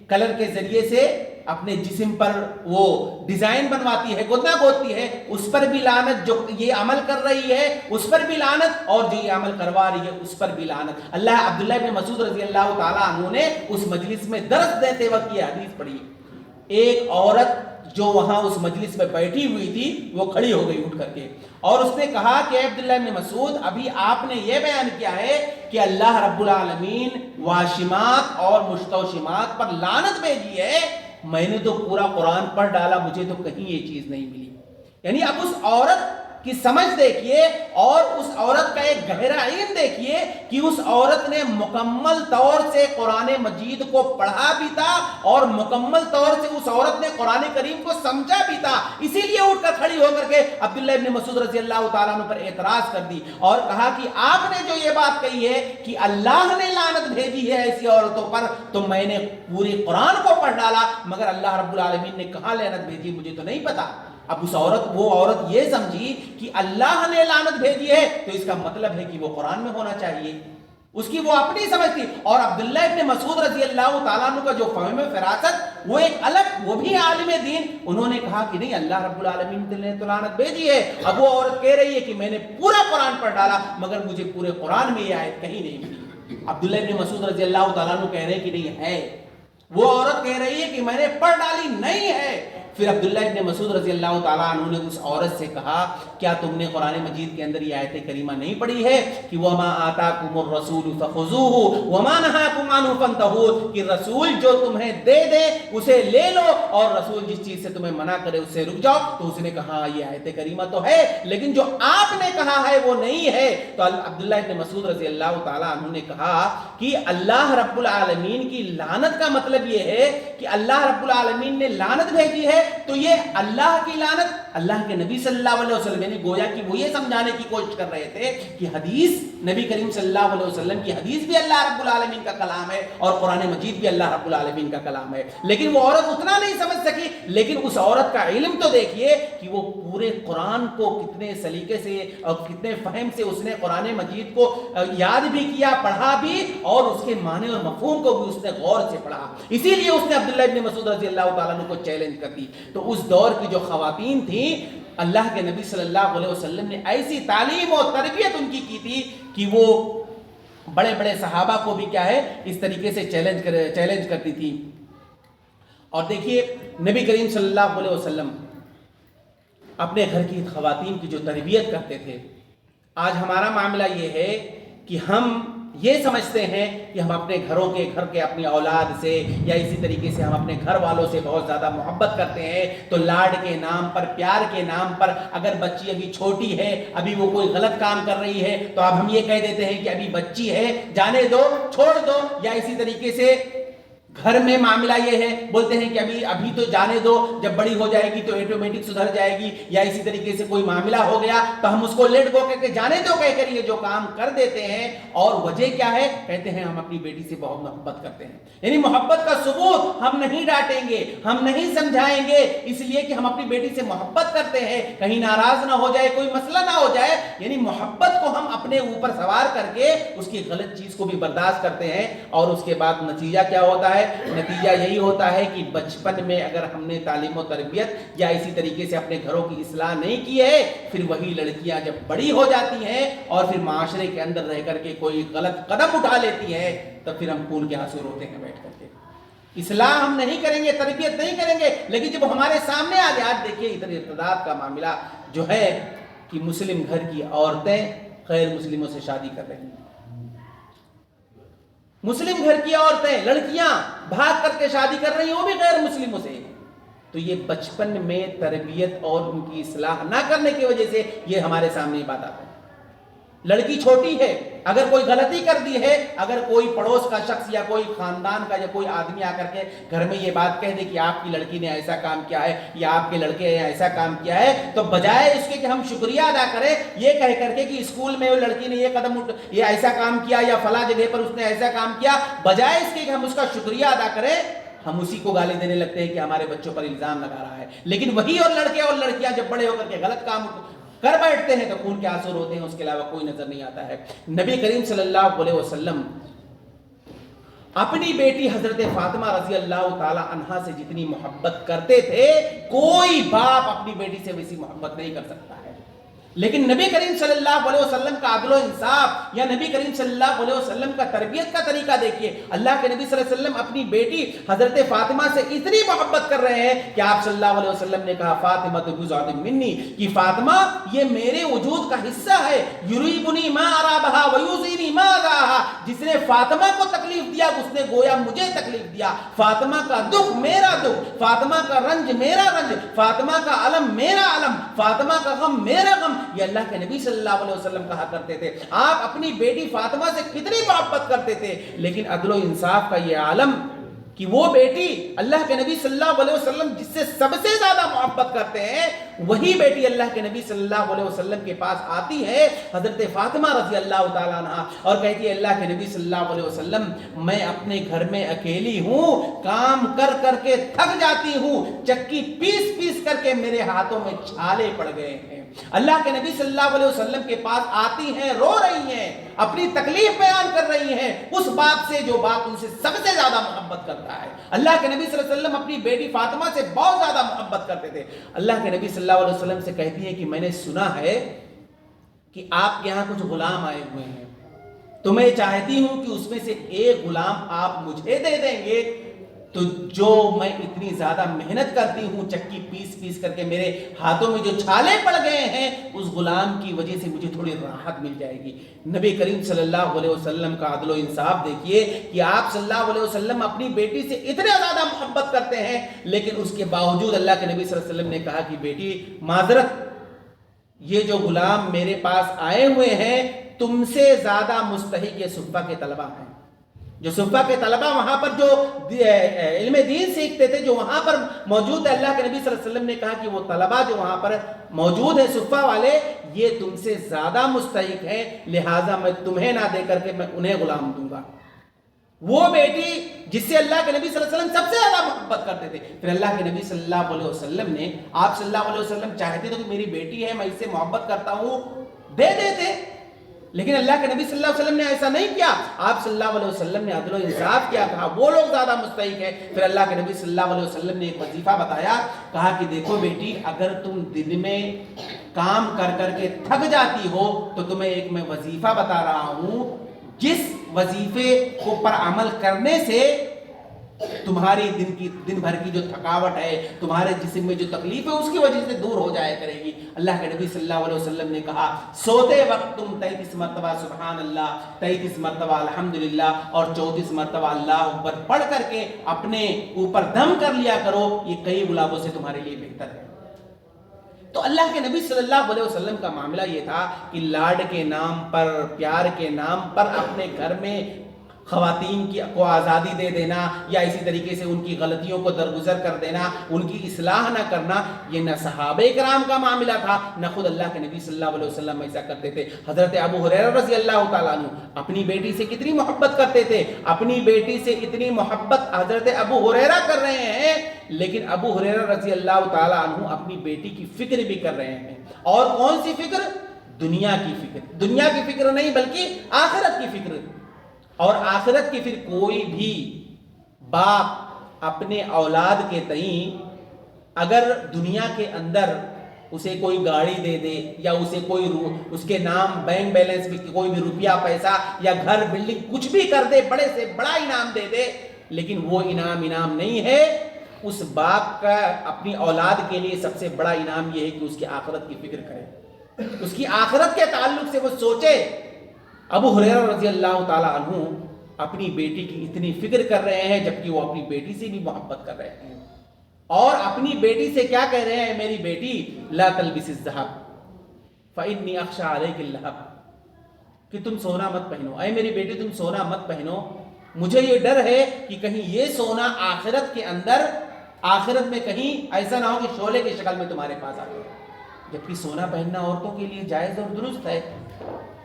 Speaker 1: کلر کے ذریعے سے اپنے جسم پر وہ ڈیزائن بنواتی ہے، گدنا گوتتی ہے، اس پر بھی لعنت، جو یہ عمل کر رہی ہے اس پر بھی لعنت، اور جو یہ عمل کروا رہی ہے اس پر بھی لعنت۔ اللہ عبداللہ ابن مسعود رضی اللہ تعالیٰ عنہ نے اس مجلس میں درس دیتے وقت یہ حدیث پڑھی۔ ایک عورت جو وہاں اس مجلس میں بیٹھی ہوئی تھی وہ کھڑی ہو گئی اٹھ کر کے، اور اس نے کہا کہ عبداللہ ابن مسعود، ابھی آپ نے یہ بیان کیا ہے کہ اللہ رب العالمین واشمات اور مستوشمات پر لعنت بھیجی ہے، میں نے تو پورا قرآن پڑھ ڈالا، مجھے تو کہیں یہ چیز نہیں ملی۔ یعنی اب اس عورت کی سمجھ دیکھیے اور اس عورت کا ایک گہرا علم دیکھیے کہ اس عورت نے مکمل طور سے قرآن مجید کو پڑھا بھی تھا اور مکمل طور سے اس عورت نے قرآن کریم کو سمجھا بھی تھا، اسی لیے اٹھ کر کھڑی ہو کر کے عبداللہ ابن مسعود رضی اللہ تعالیٰ عنہ پر اعتراض کر دی اور کہا کہ آپ نے جو یہ بات کہی ہے کہ اللہ نے لعنت بھیجی ہے ایسی عورتوں پر، تو میں نے پورے قرآن کو پڑھ ڈالا، مگر اللہ رب العالمین نے کہاں لعنت بھیجی مجھے تو نہیں پتا۔ اب وہ عورت یہ سمجھی کہ اللہ نے لعنت بھیجی ہے تو اس کا مطلب ہے کہ وہ قرآن میں ہونا چاہیے، اس کی وہ اپنی سمجھ تھی۔ اور عبداللہ ابن مسعود رضی اللہ تعالیٰ عنہ کا جو فہم فراست وہ ایک الگ، وہ بھی عالم دین، انہوں نے کہا کہ نہیں، اللہ رب العالمین نے تو لعنت بھیجی ہے۔ اب وہ عورت کہہ رہی ہے کہ میں نے پورا قرآن پڑھ ڈالا مگر مجھے پورے قرآن میں یہ آیت کہیں نہیں ملی۔ عبداللہ ابن مسعود رضی اللہ تعالیٰ عنہ کہہ رہے کہ نہیں ہے، وہ عورت کہہ رہی ہے کہ میں نے پڑھ ڈالی، نہیں ہے۔ پھر عبداللہ ابن مسعود رضی اللہ تعالیٰ عنہ نے اس عورت سے کہا کیا تم نے قرآن مجید کے اندر یہ آیت کریمہ نہیں پڑھی ہے کہ وَمَا آتَاكُمُ الرَّسُولُ فَخُذُوهُ وَمَا نَهَاكُمْ عَنْهُ فَانْتَهُوا، کہ رسول جو تمہیں دے دے اسے لے لو اور رسول جس چیز سے تمہیں منع کرے اس سے رک جاؤ۔ تو اس نے کہا یہ آیت کریمہ تو ہے لیکن جو آپ نے کہا ہے وہ نہیں ہے۔ تو عبداللہ ابن مسعود رضی اللہ تعالیٰ عنہ نے کہا کہ اللہ رب العالمین کی لعنت کا مطلب یہ ہے کہ اللہ رب العالمین نے لعنت بھیجی ہے تو یہ اللہ کی لعنت، اللہ کے نبی صلی اللہ علیہ وسلم نے گویا کہ وہ یہ سمجھانے کی کوشش کر رہے تھے کہ حدیث، نبی کریم صلی اللہ علیہ وسلم کی حدیث بھی اللہ رب العالمین کا کلام ہے اور قرآن مجید بھی اللہ رب العالمین کا کلام ہے۔ لیکن وہ عورت اتنا نہیں سمجھ سکی، لیکن اس عورت کا علم تو دیکھیے کہ وہ پورے قرآن کو کتنے سلیقے سے اور کتنے فہم سے اس نے قرآن مجید کو یاد بھی کیا، پڑھا بھی، اور اس کے معنی اور مفہوم کو بھی اس نے غور سے پڑھا۔ اسی لیے اس نے عبداللہ ابن مسعود رضی اللہ تعالیٰ عنہ کو چیلنج کر دی۔ تو اس دور کی جو خواتین تھیں، اللہ کے نبی صلی اللہ علیہ وسلم نے ایسی تعلیم اور تربیت ان کی تھی کہ وہ بڑے بڑے صحابہ کو بھی کیا ہے اس طریقے سے چیلنج کرتی تھی۔ اور دیکھیے نبی کریم صلی اللہ علیہ وسلم اپنے گھر کی خواتین کی جو تربیت کرتے تھے، آج ہمارا معاملہ یہ ہے کہ ہم یہ سمجھتے ہیں کہ ہم اپنے گھر کے اپنی اولاد سے یا اسی طریقے سے ہم اپنے گھر والوں سے بہت زیادہ محبت کرتے ہیں، تو لاڈ کے نام پر، پیار کے نام پر، اگر بچی ابھی چھوٹی ہے، ابھی وہ کوئی غلط کام کر رہی ہے تو اب ہم یہ کہہ دیتے ہیں کہ ابھی بچی ہے، جانے دو، چھوڑ دو، یا اسی طریقے سے گھر میں معاملہ یہ ہے، بولتے ہیں کہ ابھی تو جانے دو، جب بڑی ہو جائے گی تو آٹومیٹک سدھر جائے گی، یا اسی طریقے سے کوئی معاملہ ہو گیا تو ہم اس کو لیٹ گو کہہ کے جانے دو کہہ کر یہ جو کام کر دیتے ہیں۔ اور وجہ کیا ہے؟ کہتے ہیں ہم اپنی بیٹی سے بہت محبت کرتے ہیں، یعنی محبت کا ثبوت ہم نہیں ڈانٹیں گے، ہم نہیں سمجھائیں گے، اس لیے کہ ہم اپنی بیٹی سے محبت کرتے ہیں، کہیں ناراض نہ ہو جائے، کوئی مسئلہ نہ ہو جائے، یعنی محبت کو ہم اپنے اوپر سوار کر کے اس کی غلط چیز کو بھی برداشت کرتے ہیں۔ اور اس کے بعد نتیجہ کیا ہوتا ہے؟ نتیجہ یہی ہوتا ہے کہ بچپن میں اگر ہم نے تعلیم و تربیت یا اسی طریقے سے اپنے گھروں کی اصلاح نہیں کی ہے، پھر وہی لڑکیاں جب بڑی ہو جاتی ہیں اور پھر معاشرے کے اندر رہ کر کے کوئی غلط قدم اٹھا لیتی ہیں، تو پھر ہم خون کے آنسو روتے ہیں بیٹھ کر کے۔ اصلاح ہم نہیں کریں گے، تربیت نہیں کریں گے، لیکن جب ہمارے سامنے آ گیا، آج دیکھیے ادھر ارتداد کا معاملہ جو ہے کہ مسلم گھر کی عورتیں غیر مسلموں سے شادی کر رہی ہیں، مسلم گھر کی عورتیں، لڑکیاں بھاگ کر کے شادی کر رہی ہیں، وہ بھی غیر مسلموں سے۔ تو یہ بچپن میں تربیت اور ان کی اصلاح نہ کرنے کی وجہ سے یہ ہمارے سامنے بات آتا ہے۔ لڑکی چھوٹی ہے، اگر کوئی غلطی کر دی ہے، اگر کوئی پڑوس کا شخص یا کوئی خاندان کا یا کوئی آدمی آ کر کے گھر میں یہ بات کہہ دے کہ آپ کی لڑکی نے ایسا کام کیا ہے یا آپ کے لڑکے نے ایسا کام کیا ہے، تو بجائے اس کے کہ ہم شکریہ ادا کریں یہ کہہ کر کے کہ اسکول میں وہ لڑکی نے یہ ایسا کام کیا یا فلاں جگہ پر اس نے ایسا کام کیا، بجائے اس کے کہ ہم اس کا شکریہ ادا کریں، ہم اسی کو گالی دینے لگتے ہیں کہ ہمارے بچوں پر الزام لگا رہا ہے۔ لیکن وہی اور لڑکے اور لڑکیاں جب بڑے ہو کر کے غلط کام کر بیٹھتے ہیں تو خون کے آنسو روتے ہیں، اس کے علاوہ کوئی نظر نہیں آتا ہے۔ نبی کریم صلی اللہ علیہ وسلم اپنی بیٹی حضرت فاطمہ رضی اللہ تعالی عنہا سے جتنی محبت کرتے تھے کوئی باپ اپنی بیٹی سے ویسی محبت نہیں کر سکتا ہے. لیکن نبی کریم صلی اللہ علیہ وسلم کا عدل و انصاف یا نبی کریم صلی اللہ علیہ وسلم کا تربیت کا طریقہ دیکھیے. اللہ کے نبی صلی اللہ علیہ وسلم اپنی بیٹی حضرت فاطمہ سے اتنی محبت کر رہے ہیں کہ آپ صلی اللہ علیہ وسلم نے کہا فاطمہ بضعۃ منی، کہ فاطمہ یہ میرے وجود کا حصہ ہے. یریبنی ما ارابہا ویوزینی ما اذاہا، جس نے فاطمہ کو تکلیف دیا اس نے گویا مجھے تکلیف دیا. فاطمہ کا دکھ میرا دکھ، فاطمہ کا رنج میرا رنج، فاطمہ کا علم میرا علم، فاطمہ کا غم میرا غم. یہ اللہ کے نبی صلی اللہ علیہ وسلم کہا کرتے تھے. آپ اپنی بیٹی فاطمہ سے کتنی محبت کرتے تھے، لیکن عدل و انصاف کا یہ عالم کہ وہ بیٹی اللہ کے نبی صلی اللہ علیہ وسلم جس سے سب سے زیادہ محبت کرتے ہیں وہی بیٹی اللہ کے نبی صلی اللہ علیہ وسلم کے پاس آتی ہے حضرت فاطمہ رضی اللہ تعالیٰ عنہ اور کہتی ہے اللہ کے نبی صلی اللہ علیہ وسلم میں اپنے گھر میں اکیلی ہوں، کام کر کر کے تھک جاتی ہوں، چکی پیس پیس کر کے میرے ہاتھوں میں چھالے پڑ گئے ہیں. اللہ کے نبی صلی اللہ علیہ وسلم کے پاس آتی ہیں، رو رہی ہیں، اپنی تکلیف بیان کر رہی ہیں اس باپ سے جو باپ ان سے سب سے زیادہ محبت کرتا ہے. اللہ کے نبی صلی اللہ علیہ وسلم اپنی بیٹی فاطمہ سے بہت زیادہ محبت کرتے تھے. اللہ کے نبی صلی اللہ علیہ وسلم سے کہتی ہے کہ میں نے سنا ہے کہ آپ کے یہاں کچھ غلام آئے ہوئے ہیں، تو میں چاہتی ہوں کہ اس میں سے ایک غلام آپ مجھے دے دیں گے تو جو میں اتنی زیادہ محنت کرتی ہوں چکی پیس پیس کر کے میرے ہاتھوں میں جو چھالے پڑ گئے ہیں اس غلام کی وجہ سے مجھے تھوڑی راحت مل جائے گی. نبی کریم صلی اللہ علیہ وسلم کا عدل و انصاف دیکھیے کہ آپ صلی اللہ علیہ وسلم اپنی بیٹی سے اتنے زیادہ محبت کرتے ہیں لیکن اس کے باوجود اللہ کے نبی صلی اللہ علیہ وسلم نے کہا کہ بیٹی معذرت، یہ جو غلام میرے پاس آئے ہوئے ہیں تم سے زیادہ مستحق یہ صفہ کے طلبہ ہیں. جو صفہ کے طلبہ وہاں پر جو علم دین سیکھتے تھے جو وہاں پر موجود ہے، اللہ کے نبی صلی اللہ علیہ وسلم نے کہا کہ وہ طلبہ جو وہاں پر موجود ہیں صفہ والے یہ تم سے زیادہ مستحق ہیں، لہٰذا میں تمہیں نہ دے کر کے میں انہیں غلام دوں گا. وہ بیٹی جس سے اللہ کے نبی صلی اللہ علیہ وسلم سب سے زیادہ محبت کرتے تھے، پھر اللہ کے نبی صلی اللہ علیہ وسلم نے آپ صلی اللہ علیہ وسلم چاہتے تھے کہ میری بیٹی ہے میں اس سے محبت کرتا ہوں دے دیتے، لیکن اللہ کے نبی صلی اللہ علیہ وسلم نے ایسا نہیں کیا. آپ صلی اللہ علیہ وسلم نے عدل و انصاف کیا، کہا وہ لوگ زیادہ مستحق ہیں. پھر اللہ کے نبی صلی اللہ علیہ وسلم نے ایک وظیفہ بتایا، کہا کہ دیکھو بیٹی اگر تم دن میں کام کر کر کے تھک جاتی ہو تو تمہیں ایک میں وظیفہ بتا رہا ہوں جس وظیفے کو پر عمل کرنے سے تمہاری دن بھر کی جو تھکاوٹ ہے تمہارے جسم میں جو تکلیف ہے اس کی وجہ سے دور ہو جایا کرے گی. اللہ کے نبی صلی اللہ علیہ وسلم نے کہا سوتے وقت تم 33 مرتبہ سبحان اللہ، 33 مرتبہ الحمدللہ اور 34 مرتبہ اللہ اکبر پڑھ کر کے اپنے اوپر دم کر لیا کرو، یہ کئی غلاموں سے تمہارے لیے بہتر ہے. تو اللہ کے نبی صلی اللہ علیہ وسلم کا معاملہ یہ تھا کہ لاڈ کے نام پر، پیار کے نام پر اپنے گھر میں خواتین کو آزادی دے دینا یا اسی طریقے سے ان کی غلطیوں کو درگزر کر دینا، ان کی اصلاح نہ کرنا، یہ نہ صحابہ کرام کا معاملہ تھا نہ خود اللہ کے نبی صلی اللہ علیہ وسلم ایسا کرتے تھے. حضرت ابو ہریرہ رضی اللہ تعالیٰ عنہ اپنی بیٹی سے کتنی محبت کرتے تھے، اپنی بیٹی سے اتنی محبت حضرت ابو ہریرہ کر رہے ہیں لیکن ابو ہریرہ رضی اللہ تعالیٰ عنہ اپنی بیٹی کی فکر بھی کر رہے ہیں. اور کون سی فکر؟ دنیا کی فکر. دنیا کی فکر نہیں بلکہ آخرت کی فکر. اور آخرت کی پھر کوئی بھی باپ اپنے اولاد کے تئیں اگر دنیا کے اندر اسے کوئی گاڑی دے دے یا اسے کوئی اس کے نام بینک بیلنس میں کوئی بھی روپیہ پیسہ یا گھر بلڈنگ کچھ بھی کر دے، بڑے سے بڑا انعام دے دے، لیکن وہ انعام نہیں ہے. اس باپ کا اپنی اولاد کے لیے سب سے بڑا انعام یہ ہے کہ اس کی آخرت کی فکر کرے، اس کی آخرت کے تعلق سے وہ سوچے. ابو ہریرہ رضی اللہ تعالیٰ عنہ اپنی بیٹی کی اتنی فکر کر رہے ہیں جبکہ وہ اپنی بیٹی سے بھی محبت کر رہے ہیں اور اپنی بیٹی سے کیا کہہ رہے ہیں؟ میری بیٹی لا تلبس الذهب فإني أخشى عليك اللهب، کہ تم سونا مت پہنو، اے میری بیٹی تم سونا مت پہنو، مجھے یہ ڈر ہے کہ کہیں یہ سونا آخرت کے اندر آخرت میں کہیں ایسا نہ ہو کہ شعلے کی شکل میں تمہارے پاس آ جائے. جبکہ سونا پہننا عورتوں کے لیے جائز اور درست ہے،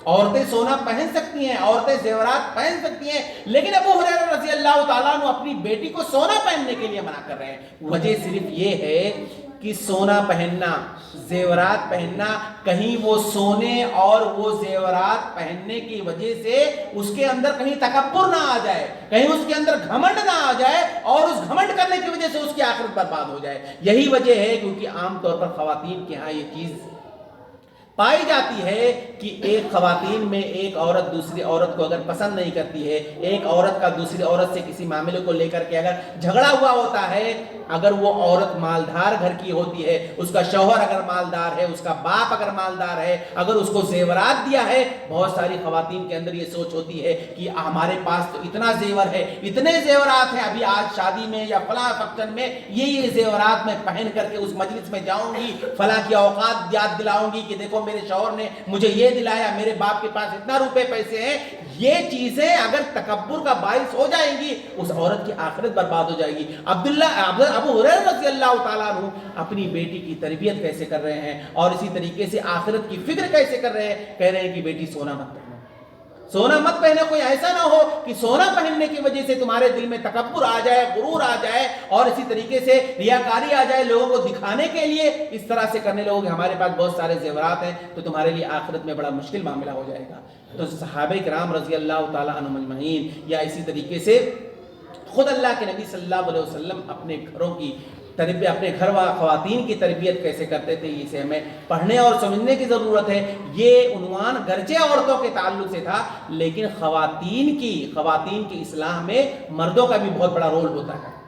Speaker 1: عورتیں سونا پہن سکتی ہیں، عورتیں زیورات پہن سکتی ہیں، لیکن ابو ہریرہ رضی اللہ تعالیٰ عنہ اپنی بیٹی کو سونا پہننے کے لیے منع کر رہے ہیں. وجہ صرف یہ ہے کہ سونا پہننا، زیورات پہننا، کہیں وہ سونے اور وہ زیورات پہننے کی وجہ سے اس کے اندر کہیں تکبر نہ آ جائے، کہیں اس کے اندر گھمنڈ نہ آ جائے اور اس گھمنڈ کرنے کی وجہ سے اس کی آخرت برباد ہو جائے۔ یہی وجہ ہے کیونکہ عام طور پر خواتین کے ہاں یہ چیز پائی جاتی ہے کہ ایک خواتین میں ایک عورت دوسری عورت کو اگر پسند نہیں کرتی ہے، ایک عورت کا دوسری عورت سے کسی معاملے کو لے کر کے اگر جھگڑا ہوا ہوتا ہے، اگر وہ عورت مالدار گھر کی ہوتی ہے، اس کا شوہر اگر مالدار ہے، اس کا باپ اگر مالدار ہے، اگر اس کو زیورات دیا ہے، بہت ساری خواتین کے اندر یہ سوچ ہوتی ہے کہ ہمارے پاس تو اتنا زیور ہے، اتنے زیورات ہیں، ابھی آج شادی میں یا فلاں فنکشن میں یہ زیورات میں پہن کر کے اس مجلس میں جاؤں گی، فلاں کی اوقات یاد دلاؤں گی کہ دیکھو میرے شوہر نے مجھے یہ دلایا، میرے باپ کے پاس اتنا روپے پیسے ہیں۔ یہ چیزیں اگر تکبر کا باعث ہو جائیں گی، اس عورت کی آخرت برباد ہو جائے گی۔ ابو ہریرہ رضی اللہ تعالیٰ عنہ اپنی بیٹی کی تربیت کیسے کر رہے ہیں اور اسی طریقے سے آخرت کی فکر کیسے کر رہے ہیں، کہہ رہے ہیں کہ بیٹی سونا مت پہنو، سونا مت پہنے، کوئی ایسا نہ ہو کہ سونا پہننے کی وجہ سے تمہارے دل میں تکبر آ جائے، غرور آ جائے اور اسی طریقے سے ریاکاری آ جائے، لوگوں کو دکھانے کے لیے اس طرح سے کرنے لگو کہ ہمارے پاس بہت سارے زیورات ہیں، تو تمہارے لیے آخرت میں بڑا مشکل معاملہ ہو جائے گا۔ تو صحابہ کرام رضی اللہ تعالیٰ عنہم اجمعین یا اسی طریقے سے خود اللہ کے نبی صلی اللہ علیہ وسلم اپنے گھروں کی تربیت، اپنے گھر و خواتین کی تربیت کیسے کرتے تھے، اسے ہمیں پڑھنے اور سمجھنے کی ضرورت ہے۔ یہ عنوان گرچہ عورتوں کے تعلق سے تھا، لیکن خواتین کی اصلاح میں مردوں کا بھی بہت بڑا رول ہوتا ہے۔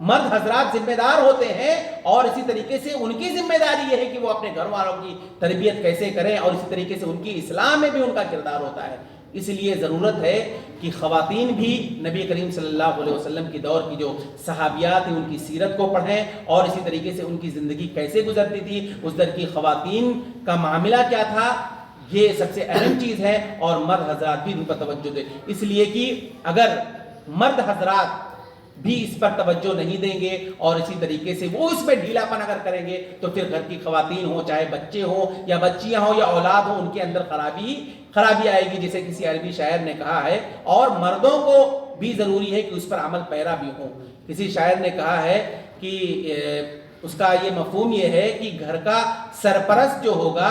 Speaker 1: مرد حضرات ذمہ دار ہوتے ہیں اور اسی طریقے سے ان کی ذمہ داری یہ ہے کہ وہ اپنے گھر والوں کی تربیت کیسے کریں اور اسی طریقے سے ان کی اصلاح میں بھی ان کا کردار ہوتا ہے۔ اس لیے ضرورت ہے کہ خواتین بھی نبی کریم صلی اللہ علیہ وسلم کی دور کی جو صحابیات ہیں ان کی سیرت کو پڑھیں اور اسی طریقے سے ان کی زندگی کیسے گزرتی تھی، اس در کی خواتین کا معاملہ کیا تھا، یہ سب سے اہم چیز ہے اور مرد حضرات بھی ان پر توجہ دیں۔ اس لیے کہ اگر مرد حضرات بھی اس پر توجہ نہیں دیں گے اور اسی طریقے سے وہ اس میں ڈھیلا پن اگر کریں گے تو پھر گھر کی خواتین ہوں، چاہے بچے ہوں یا بچیاں ہوں یا اولاد ہوں، ان کے اندر خرابی آئے گی، جیسے کسی عربی شاعر نے کہا ہے۔ اور مردوں کو بھی ضروری ہے کہ اس پر عمل پیرا بھی ہوں۔ کسی شاعر نے کہا ہے کہ اس کا یہ مفہوم یہ ہے کہ گھر کا سرپرست جو ہوگا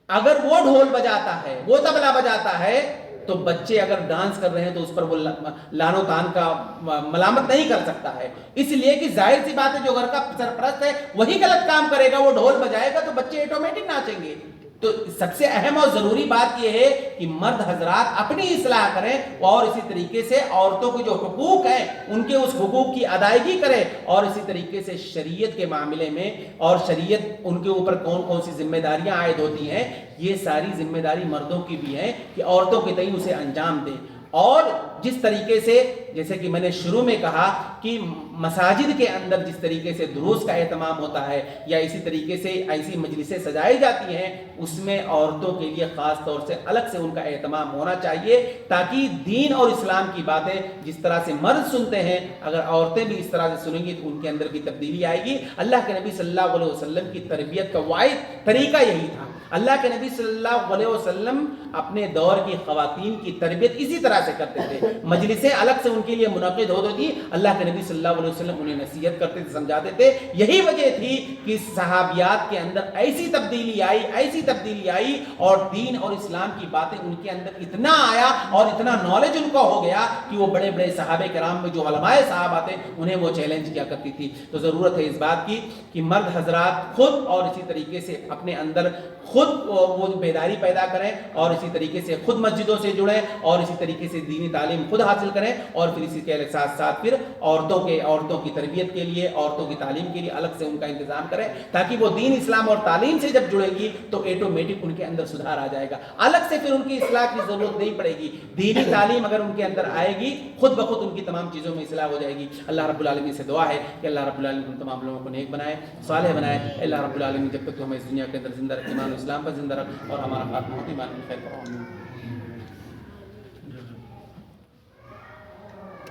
Speaker 1: اگر وہ ڈھول بجاتا ہے، وہ طبلہ بجاتا ہے، تو بچے اگر ڈانس کر رہے ہیں تو اس پر وہ لان و تان کا ملامت نہیں کر سکتا ہے۔ اس لیے کہ ظاہر سی بات ہے جو گھر کا سرپرست ہے وہی غلط کام کرے گا، وہ ڈھول بجائے گا تو بچے آٹومیٹک ناچیں گے۔ تو سب سے اہم اور ضروری بات یہ ہے کہ مرد حضرات اپنی اصلاح کریں اور اسی طریقے سے عورتوں کے جو حقوق ہیں ان کے اس حقوق کی ادائیگی کریں اور اسی طریقے سے شریعت کے معاملے میں اور شریعت ان کے اوپر کون کون سی ذمہ داریاں عائد ہوتی ہیں، یہ ساری ذمہ داری مردوں کی بھی ہے کہ عورتوں کے تئیں اسے انجام دیں۔ اور جس طریقے سے جیسے کہ میں نے شروع میں کہا کہ مساجد کے اندر جس طریقے سے دروس کا اہتمام ہوتا ہے یا اسی طریقے سے ایسی مجلسیں سجائی جاتی ہیں، اس میں عورتوں کے لیے خاص طور سے الگ سے ان کا اہتمام ہونا چاہیے تاکہ دین اور اسلام کی باتیں جس طرح سے مرد سنتے ہیں اگر عورتیں بھی اس طرح سے سنیں گی تو ان کے اندر بھی تبدیلی آئے گی۔ اللہ کے نبی صلی اللہ علیہ وسلم کی تربیت کا واحد طریقہ یہی تھا۔ اللہ کے نبی صلی اللہ علیہ وسلم اپنے دور کی خواتین کی تربیت اسی طرح سے کرتے تھے، مجلسیں الگ سے ان کے لیے منعقد ہوتی تھی، اللہ کے نبی صلی اللہ علیہ وسلم انہیں نصیحت کرتے تھے، سمجھاتے تھے۔ یہی وجہ تھی کہ صحابیات کے اندر ایسی تبدیلی آئی اور دین اور اسلام کی باتیں ان کے اندر اتنا آیا اور اتنا نالج ان کو ہو گیا کہ وہ بڑے بڑے صحابہ کرام میں جو علماء صحابہ تھے انہیں وہ چیلنج کیا کرتی تھی۔ تو ضرورت ہے اس بات کی کہ مرد حضرات خود اور اسی طریقے سے اپنے اندر خود وہ بیداری پیدا کریں اور اسی طریقے سے خود مسجدوں سے جڑیں اور اسی طریقے سے دینی تعلیم خود حاصل کریں اور پھر اسی کے ساتھ ساتھ پھر عورتوں کی تربیت کے لیے، عورتوں کی تعلیم کے لیے الگ سے ان کا انتظام کریں تاکہ وہ دین اسلام اور تعلیم سے جب جڑیں گی تو آٹومیٹک ان کے اندر سدھار آ جائے گا، الگ سے پھر ان کی اصلاح کی ضرورت نہیں پڑے گی۔ دینی تعلیم اگر ان کے اندر آئے گی خود بخود ان کی تمام چیزوں میں اصلاح ہو جائے گی۔ اللہ رب العالمین سے دعا ہے کہ اللہ رب العالمین ہم تمام لوگوں کو نیک بنائے، صالح بنائے۔ اللہ رب العالمین جب تک تو ہمیں اس دنیا کے اندر زندہ رکھ، ایمان و اسلام پر زندہ رکھ اور ہمارا خاتمہ ایمان میں خیر کرو۔